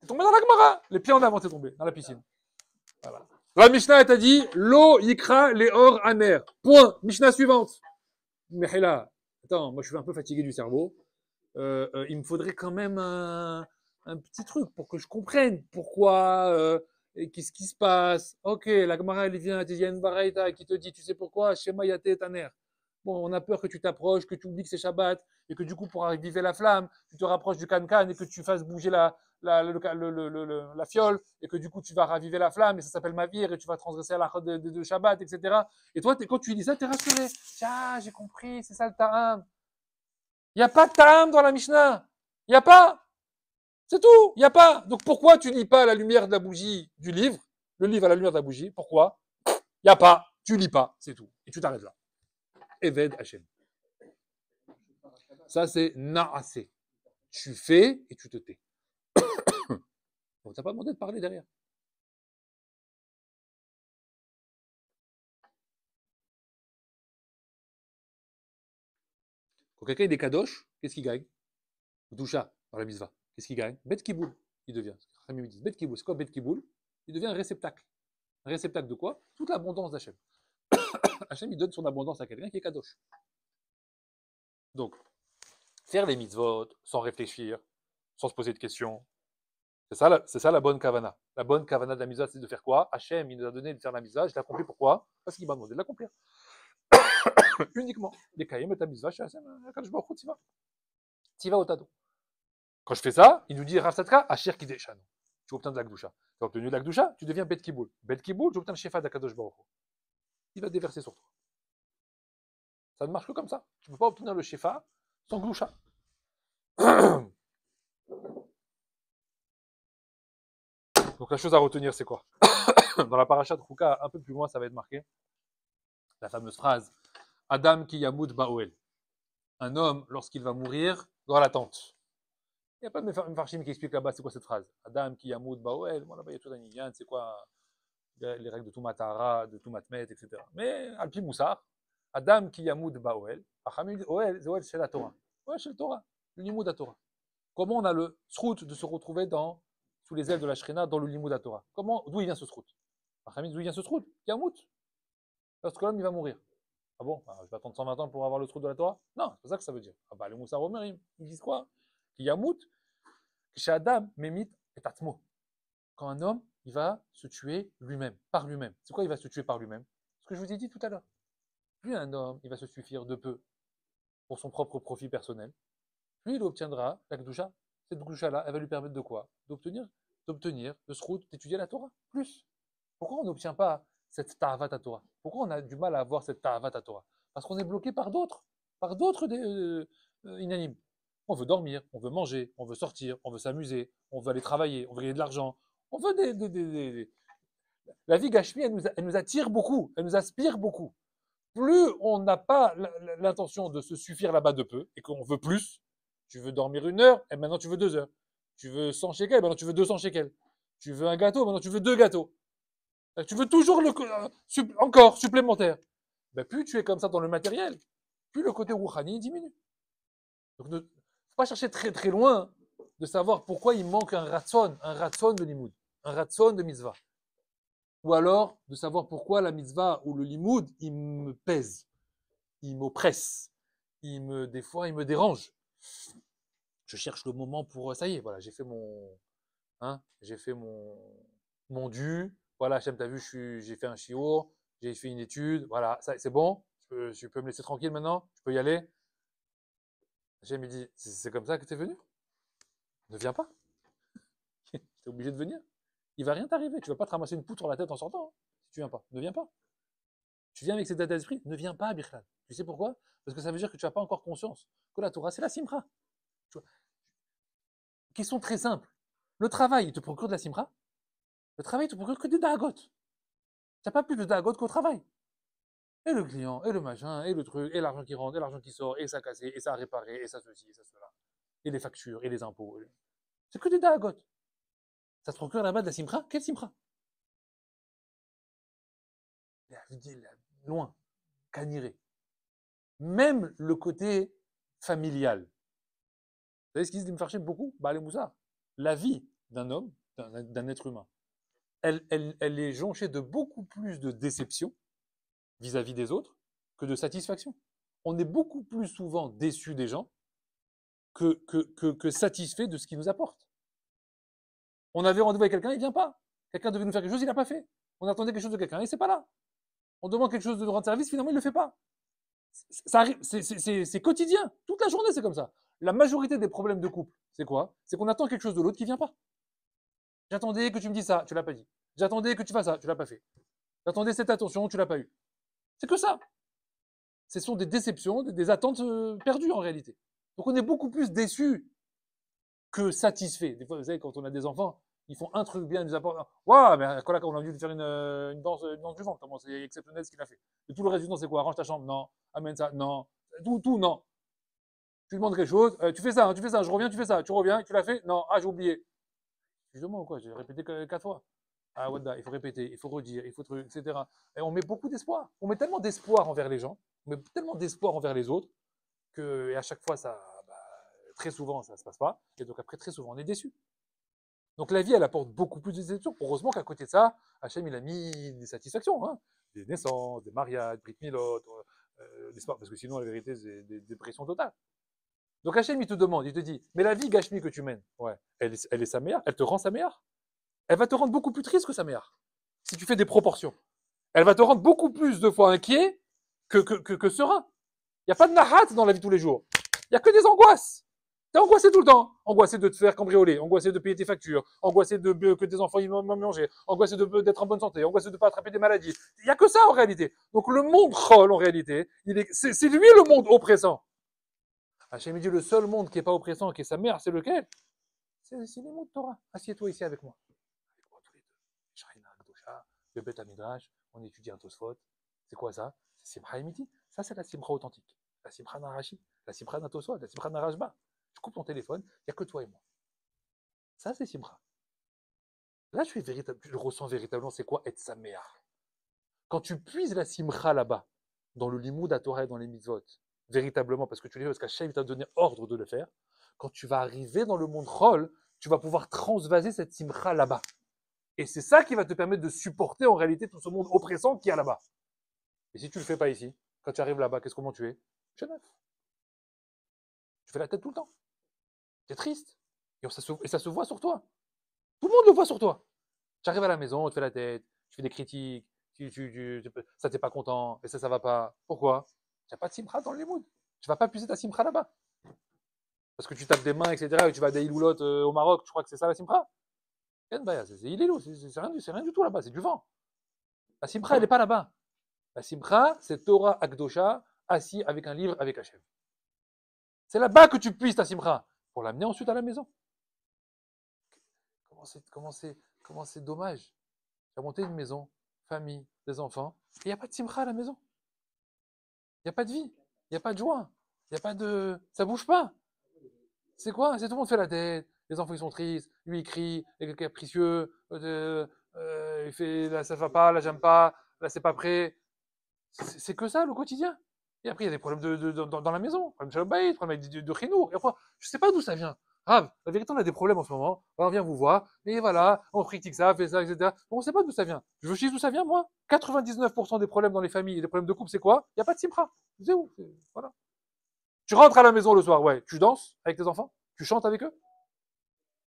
T'es tombé dans la Gemara. Les pieds en avant, t'es tombé. Dans la piscine. Voilà. La Mishnah, elle t'a dit, l'eau yikra leor aner. Point. Mishnah suivante. Mais là, attends, moi je suis un peu fatigué du cerveau. Il me faudrait quand même un petit truc pour que je comprenne pourquoi, et qu'est-ce qui se passe. Ok, la Gemara, elle vient, il y a une baraita qui te dit, tu sais pourquoi, Shema Yate Taner. Bon, on a peur que tu t'approches, que tu oublies que c'est Shabbat, et que du coup, pour raviver la flamme, tu te rapproches du cancan et que tu fasses bouger la fiole, et que du coup, tu vas raviver la flamme, et ça s'appelle Mavir, et tu vas transgresser à la de Shabbat, etc. Et toi, quand tu dis ça, tu es rassuré. Ah, j'ai compris, c'est ça le ta'am. Il n'y a pas de ta'am dans la Mishnah. Il n'y a pas. C'est tout. Il n'y a pas. Donc pourquoi tu lis pas à la lumière de la bougie du livre le livre à la lumière de la bougie. Pourquoi? Il n'y a pas, tu lis pas, c'est tout. Et tu t'arrêtes là. Eved Hachem. Ça, c'est Naasé. Tu fais et tu te tais. On t'a pas demandé de parler derrière. Quand quelqu'un est des kadosh, qu'est-ce qu'il gagne? Doucha, dans la misva. Qu'est-ce qu'il gagne? Bet kiboul, il devient. Bet kiboul, c'est quoi bet kiboul? Il devient un réceptacle. Un réceptacle de quoi? Toute l'abondance d'Hachem. Hachem, il donne son abondance à quelqu'un qui est kadosh. Donc, faire les mitzvot sans réfléchir, sans se poser de questions, c'est ça la bonne kavana. La bonne kavana de la mitzvah, c'est de faire quoi? Hachem, il nous a donné de faire la mitzvah, je l'ai accompli pourquoi? Parce qu'il m'a demandé de l'accomplir. Uniquement. Les kaïm et ta mitzvah, chez Hachem, Akadosh Baruch Hu, t'y vas au tado. Quand je fais ça, il nous dit Rav Satka, Asher Kideshan. Tu obtiens de la Gdusha. Tu as obtenu de la Gdusha, tu deviens Bet Kiboul. Bet Kiboul, j'obtiens le Shefa d'Akadosh Baruch Hu. Il va déverser sur toi. Ça ne marche que comme ça. Tu ne peux pas obtenir le Shefa sans Gdusha. Donc la chose à retenir, c'est quoi? Dans la paracha de Chouka, un peu plus loin, ça va être marqué. La fameuse phrase Adam ki yamud ba'oel. Un homme, lorsqu'il va mourir, dans la tente. Il n'y a pas de Mefarshim qui explique là-bas c'est quoi cette phrase. Adam ki yamud ba'oel. Bon, là-bas, il y a tout un Inyan, c'est quoi les règles de Tumatara, de Tumatmet, etc. Mais, Alpi Moussar, Adam ki yamud ba'oel. Achamim dit Oel, c'est Oel chez la Torah. Oel chez la Torah. Le Limud à Torah. Comment on a le srout de se retrouver sous les ailes de la Shrina dans le Limud à Torah? D'où il vient ce srout? Achamim, d'où il vient ce srout? Yamut. Lorsque l'homme, il va mourir. Ah bon, je vais attendre 120 ans pour avoir le trou de la Torah? Non, c'est pas ça que ça veut dire. Ah bah, les Moussar Omerim, ils disent quoi? Yamut, chez Adam, Memit et Tatmo. Quand un homme, il va se tuer lui-même, par lui-même. C'est quoi il va se tuer par lui-même? Ce que je vous ai dit tout à l'heure. Plus un homme, il va se suffire de peu pour son propre profit personnel, plus il obtiendra la Gdusha. Cette Gdusha-là, elle va lui permettre de quoi? D'obtenir, de se route, d'étudier la Torah. Plus. Pourquoi on n'obtient pas cette Ta'avat à Torah? Pourquoi on a du mal à avoir cette Ta'avat à Torah? Parce qu'on est bloqué par d'autres inanimes. On veut dormir, on veut manger, on veut sortir, on veut s'amuser, on veut aller travailler, on veut gagner de l'argent. On veut La vie Gashmi, elle nous attire beaucoup, elle nous aspire beaucoup. Plus on n'a pas l'intention de se suffire là-bas de peu et qu'on veut plus, tu veux dormir 1 heure, et maintenant tu veux 2 heures. Tu veux 100 shekels, maintenant tu veux 200 shekels. Tu veux un gâteau, maintenant tu veux 2 gâteaux. Tu veux toujours encore supplémentaire. Ben, plus tu es comme ça dans le matériel, plus le côté rouhani diminue. Donc, ne faut pas chercher très très loin de savoir pourquoi il manque un ratson de limoud, un ratson de mitzvah. Ou alors de savoir pourquoi la mitzvah ou le limoud, il me pèse, il m'oppresse, des fois il me dérange. Je cherche le moment pour, ça y est, voilà, j'ai fait mon dû. Voilà, Hachem, t'as vu, j'ai fait un chiour, j'ai fait une étude, voilà, c'est bon, je peux me laisser tranquille maintenant, je peux y aller. Hachem me dit, c'est comme ça que t'es venu? Ne viens pas. T'es obligé de venir. Il va rien t'arriver, tu vas pas te ramasser une poutre sur la tête en sortant, si tu viens pas. Ne viens pas. Tu viens avec cet état d'esprit, ne viens pas, Birchal. Tu sais pourquoi? Parce que ça veut dire que tu n'as pas encore conscience que la Torah, c'est la simra. Question très simple. Le travail, il te procure de la simra? Le travail, il te procure que des dagot. Tu n'as pas plus de dagot qu'au travail. Et le client, et le machin, et le truc, et l'argent qui rentre, et l'argent qui sort, et ça cassé, et ça réparé, et ça ceci, et ça cela. Et les factures, et les impôts. C'est que des dagot. Ça te procure là-bas de la simra? Quelle simra? Loin, caniré. Même le côté familial. Vous savez ce qu'ils disent de me faire beaucoup? Bah, les moussards. La vie d'un homme, d'un être humain, elle est jonchée de beaucoup plus de déception vis-à-vis des autres que de satisfaction. On est beaucoup plus souvent déçu des gens que satisfait de ce qu'ils nous apportent. On avait rendez-vous avec quelqu'un, il ne vient pas. Quelqu'un devait nous faire quelque chose, il n'a pas fait. On attendait quelque chose de quelqu'un, il n'est pas là. On demande quelque chose de rendre service, finalement, il ne le fait pas. Ça arrive, c'est quotidien. Toute la journée, c'est comme ça. La majorité des problèmes de couple, c'est quoi? C'est qu'on attend quelque chose de l'autre qui ne vient pas. J'attendais que tu me dises ça, tu ne l'as pas dit. J'attendais que tu fasses ça, tu ne l'as pas fait. J'attendais cette attention, tu ne l'as pas eu. C'est que ça. Ce sont des déceptions, des attentes perdues en réalité. Donc on est beaucoup plus déçus que satisfaits. Des fois, vous savez, quand on a des enfants, Ils font un truc bien, ils apportent. Waouh, mais on a dû faire une danse du ventre. Comment c'est exceptionnel ce qu'il a fait. Et tout le reste du temps, c'est quoi? Arrange ta chambre? Non. Amène ça? Non. Tout, non. Tu demandes quelque chose, tu fais ça, je reviens, tu fais ça, tu reviens, tu l'as fait? Non, ah, j'ai oublié. Excusez-moi ou quoi? J'ai répété 4 fois. Ah, Wanda, il faut répéter, il faut redire, il faut truc, etc. Et on met beaucoup d'espoir. On met tellement d'espoir envers les gens, on met tellement d'espoir envers les autres, que et à chaque fois, très souvent, ça ne se passe pas. Et donc après, très souvent, on est déçu. Donc la vie, elle apporte beaucoup plus de déceptions. Heureusement qu'à côté de ça, Hachem, il a mis des satisfactions. Hein. Des naissances, des mariages, Brit Milot, des sports, parce que sinon, la vérité, c'est des dépressions totales. Donc Hachem, il te demande, il te dit, mais la vie gâchemie que tu mènes, ouais, elle est sa meilleure, elle te rend sa meilleure. Elle va te rendre beaucoup plus triste que sa meilleure. Si tu fais des proportions. Elle va te rendre beaucoup plus de fois inquiet que serein. Il n'y a pas de nahat dans la vie de tous les jours. Il n'y a que des angoisses. T'es angoissé tout le temps. Angoissé de te faire cambrioler, angoissé de payer tes factures, angoissé que tes enfants ils vont manger, angoissé d'être en bonne santé, angoissé de ne pas attraper des maladies. Il n'y a que ça en réalité. Donc le monde troll en réalité, c'est lui le monde oppressant. Hachem dit le seul monde qui n'est pas oppressant, qui est sa mère, c'est lequel? C'est les mots de Torah. Assieds-toi ici avec moi. Avec moi tous les deux. Shaina, Gdosha, le Bet Midrash, on étudie un Tosfot. C'est quoi ça? C'est Simcha Emiti. Ça, c'est la Simcha authentique. La Simcha Narashi, la Simcha Natosfot, la Simcha Narashba. Tu coupes ton téléphone, il n'y a que toi et moi. Ça, c'est Simcha. Là, je ressens véritablement c'est quoi être sa mère. Quand tu puises la Simcha là-bas, dans le Limoud à Torah et dans les mitzvot, véritablement, parce que tu l'as parce qu'Hachem t'a donné ordre de le faire, quand tu vas arriver dans le monde Chol, tu vas pouvoir transvaser cette Simcha là-bas. Et c'est ça qui va te permettre de supporter en réalité tout ce monde oppressant qu'il y a là-bas. Et si tu ne le fais pas ici, quand tu arrives là-bas, comment tu es? Chenef. Tu fais la tête tout le temps. Tu es triste. Et ça se voit sur toi. Tout le monde le voit sur toi. Tu arrives à la maison, tu fais la tête, tu fais des critiques, ça t'es pas content, et ça va pas. Pourquoi? Tu n'as pas de simcha dans le limoud. Tu vas pas puiser ta simcha là-bas. Parce que tu tapes des mains, etc., et tu vas à des iloulotes au Maroc, tu crois que c'est ça la simcha? C'est ililou, c'est rien du tout là-bas, c'est du vent. La simcha, elle n'est pas là-bas. La simcha, c'est Torah Akdosha, assis avec un livre avec Hachem. C'est là-bas que tu puisses ta simcha, pour l'amener ensuite à la maison. Comment c'est dommage. Tu as monté une maison, famille, des enfants, et il n'y a pas de simcha à la maison. Il n'y a pas de vie, il n'y a pas de joie, il n'y a pas de. Ça bouge pas. C'est quoi? C'est tout le monde fait la tête, les enfants ils sont tristes, lui il crie, il est capricieux, il fait là ça va pas, là j'aime pas, là c'est pas prêt. C'est que ça le quotidien. Et après il y a des problèmes dans la maison, problèmes de shalom bayit, problèmes de chinour. Et après, je sais pas d'où ça vient. Grave, la vérité, on a des problèmes en ce moment. On vient vous voir, et voilà, on critique ça, fait ça, etc. On ne sait pas d'où ça vient. Je veux chier d'où ça vient, moi. 99% des problèmes dans les familles et des problèmes de couple, c'est quoi? Il n'y a pas de simcha. C'est où? Voilà. Tu rentres à la maison le soir, ouais. Tu danses avec tes enfants? Tu chantes avec eux?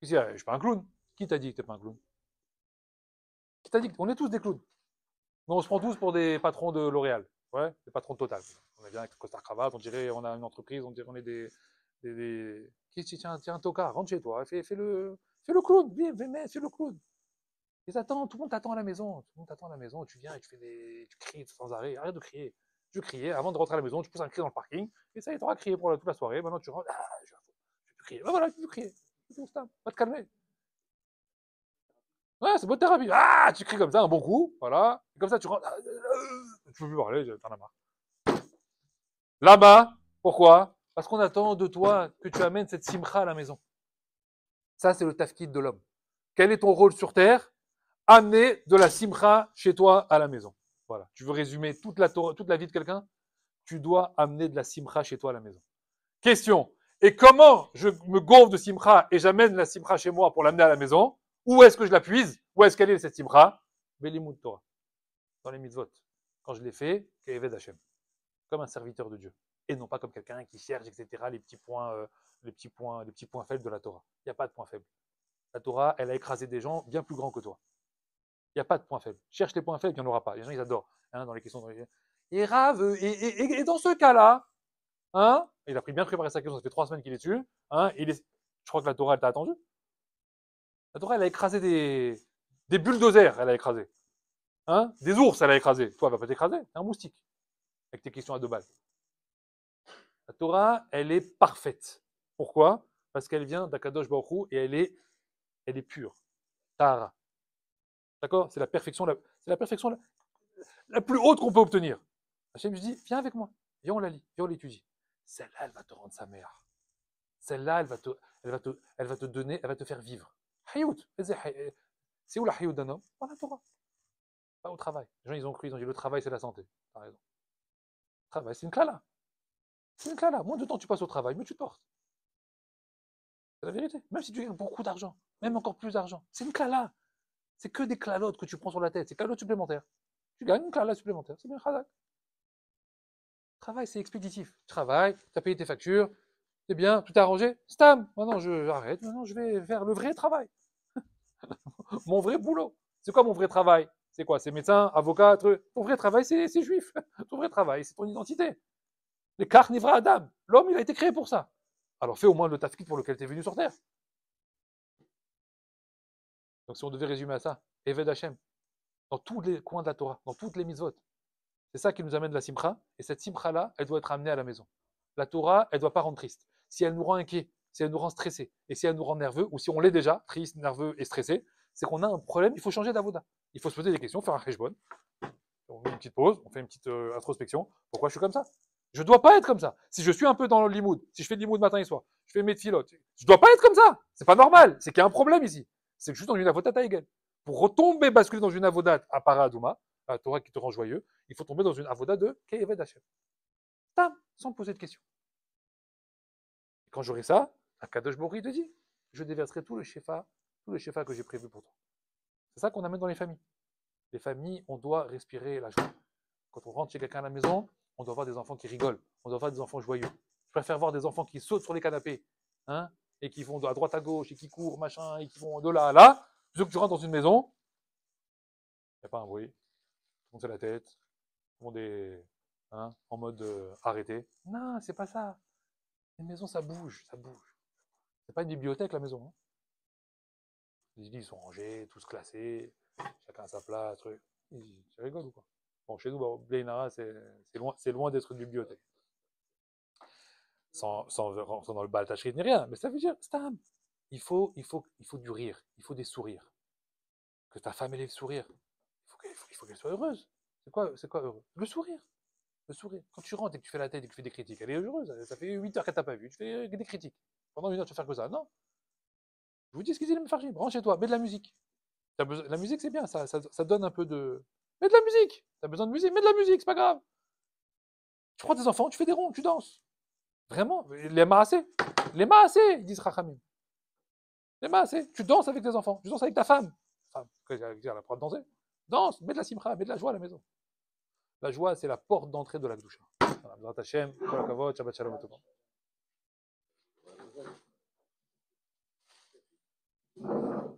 Ici, je suis pas un clown. Qui t'a dit que t'es pas un clown? Qui t'a dit qu'on est tous des clowns? Mais on se prend tous pour des patrons de L'Oréal. Ouais, des patrons de Total. On est bien avec le costard cravate, on dirait on a une entreprise, on dirait on est des... Tiens, un tocard, rentre chez toi, fais le clown, viens, fais le clown. Tout le monde t'attend à la maison, tout le monde t'attend à la maison, tu viens et tu cries sans arrêt, arrête de crier. Je criais, avant de rentrer à la maison, tu pousses un cri dans le parking, et ça y est, t'auras crié pour toute la soirée, maintenant tu rentres, je vais crier, voilà, tu peux crier, va te calmer. Ouais, c'est bonne thérapie, tu cries comme ça, un bon coup, voilà, et comme ça tu rentres, tu peux plus parler, t'en as marre. Là-bas, pourquoi? Parce qu'on attend de toi que tu amènes cette simcha à la maison. Ça, c'est le tafkid de l'homme. Quel est ton rôle sur terre? Amener de la simcha chez toi à la maison. Voilà. Tu veux résumer toute la vie de quelqu'un? Tu dois amener de la simcha chez toi à la maison. Question. Et comment je me gonfle de simcha et j'amène la simcha chez moi pour l'amener à la maison? Où est-ce que je la puise? Où est-ce qu'elle est cette simcha? Belimut Torah. Dans les mitzvot. Quand je l'ai fait, Ke'eved Hashem. Comme un serviteur de Dieu. Et non pas comme quelqu'un qui cherche, etc., les petits points faibles de la Torah. Il n'y a pas de points faibles. La Torah, elle a écrasé des gens bien plus grands que toi. Il n'y a pas de points faibles. Cherche les points faibles, il n'y en aura pas. Les gens, ils adorent. Dans les questions. Et Rav, et dans ce cas-là, il a bien préparé sa question, ça fait 3 semaines qu'il est dessus. Je crois que la Torah, elle t'a attendu. La Torah, elle a écrasé des bulldozers, elle a écrasé. Des ours, elle a écrasé. Toi, elle va pas t'écraser. T'es un moustique. Avec tes questions à 2 balles. La Torah, elle est parfaite. Pourquoi? Parce qu'elle vient d'Akadosh Baruch Hu et elle est pure. Tahara. D'accord? C'est la perfection, c'est la perfection la plus haute qu'on peut obtenir. Hachem lui dit, viens avec moi, viens on la lit, viens on l'étudie. Celle-là, elle va te rendre sa mère. Celle-là, elle va te donner, elle va te faire vivre. Hayout. C'est où la hayout d'un homme? Dans la Torah. Pas au travail. Les gens, ils ont dit, le travail, c'est la santé. T'as raison. Le travail, c'est une clala. C'est une clala. Moins de temps tu passes au travail, mieux tu te portes. C'est la vérité. Même si tu gagnes beaucoup d'argent, même encore plus d'argent, c'est une clala. C'est que des clalotes que tu prends sur la tête. C'est clalotes supplémentaires. Tu gagnes une clala supplémentaire. C'est bien khazak. Travail, c'est expéditif. Tu travailles, tu as payé tes factures, c'est bien, tout est arrangé. Stam, maintenant j'arrête, maintenant je vais faire le vrai travail. Mon vrai boulot. C'est quoi mon vrai travail? C'est quoi? C'est médecin, avocat, truc. Ton vrai travail, c'est juif. Ton vrai travail, c'est ton identité. Les carnivra Adam. L'homme, il a été créé pour ça. Alors fais au moins le tafkid pour lequel tu es venu sur terre. Donc si on devait résumer à ça, Eved Hashem, dans tous les coins de la Torah, dans toutes les mitzvot, c'est ça qui nous amène la simcha. Et cette simcha-là, elle doit être amenée à la maison. La Torah, elle ne doit pas rendre triste. Si elle nous rend inquiets, si elle nous rend stressés, et si elle nous rend nerveux, ou si on l'est déjà, triste, nerveux et stressé, c'est qu'on a un problème, il faut changer d'avoda. Il faut se poser des questions, faire un cheshbon. On met une petite pause, on fait une petite introspection. Pourquoi je suis comme ça? Je ne dois pas être comme ça. Si je suis un peu dans le limoud, si je fais le limoud matin et soir, je fais mes tfilotes, je ne dois pas être comme ça. C'est pas normal. C'est qu'il y a un problème ici. C'est que je suis dans une avodat taïgel. Pour retomber, basculer dans une avodat à paradouma, la Torah qui te rend joyeux, il faut tomber dans une avodat de Ke'eved Hashem. Sans poser de questions. Et quand j'aurai ça, Akadosh Baruch Hu te dit, je déverserai tout le shefa que j'ai prévu pour toi. C'est ça qu'on amène dans les familles. Les familles, on doit respirer la joie. Quand on rentre chez quelqu'un à la maison, on doit voir des enfants qui rigolent, on doit voir des enfants joyeux. Je préfère voir des enfants qui sautent sur les canapés, hein, et qui vont de à droite à gauche, et qui courent, machin, et qui vont de là à là, plutôt que tu rentres dans une maison, il n'y a pas un bruit, tout le monde fait la tête, tout le monde est en mode arrêté. Non, c'est pas ça. Une maison, ça bouge, ça bouge. C'est pas une bibliothèque, la maison. Hein. Les livres sont rangés, tous classés, chacun à sa place, truc. Tu rigoles ou quoi? Bon, chez nous, bah, Blainara, c'est loin d'être une bibliothèque. Sans rentrer dans le baltacherie ni rien, mais ça veut dire, Stam, il faut du rire, il faut des sourires. Que ta femme ait le sourire, il faut qu'elle soit heureuse. C'est quoi heureux? Le sourire. Le sourire. Quand tu rentres et que tu fais la tête et que tu fais des critiques, elle est heureuse. Ça fait 8 heures qu'elle t'a pas vu. Tu fais des critiques. Pendant 1 heure, tu vas faire que ça. Non. Je vous dis ce qu'ils disent, les fargis. Rentre chez toi, mets de la musique. La musique, c'est bien, ça donne un peu de. Mets de la musique. T'as besoin de musique, mets de la musique, c'est pas grave. Tu prends tes enfants, tu fais des ronds, tu danses. Vraiment, les maassés, ils disent Rachamim. Les maassés, tu danses avec tes enfants, tu danses avec ta femme. Femme, elle a le droit de danser. Danse, mets de la simcha, mets de la joie à la maison. La joie, c'est la porte d'entrée de la Gdusha. Voilà, Hashem, kol hakavod, Shabbat shalom à tout le monde.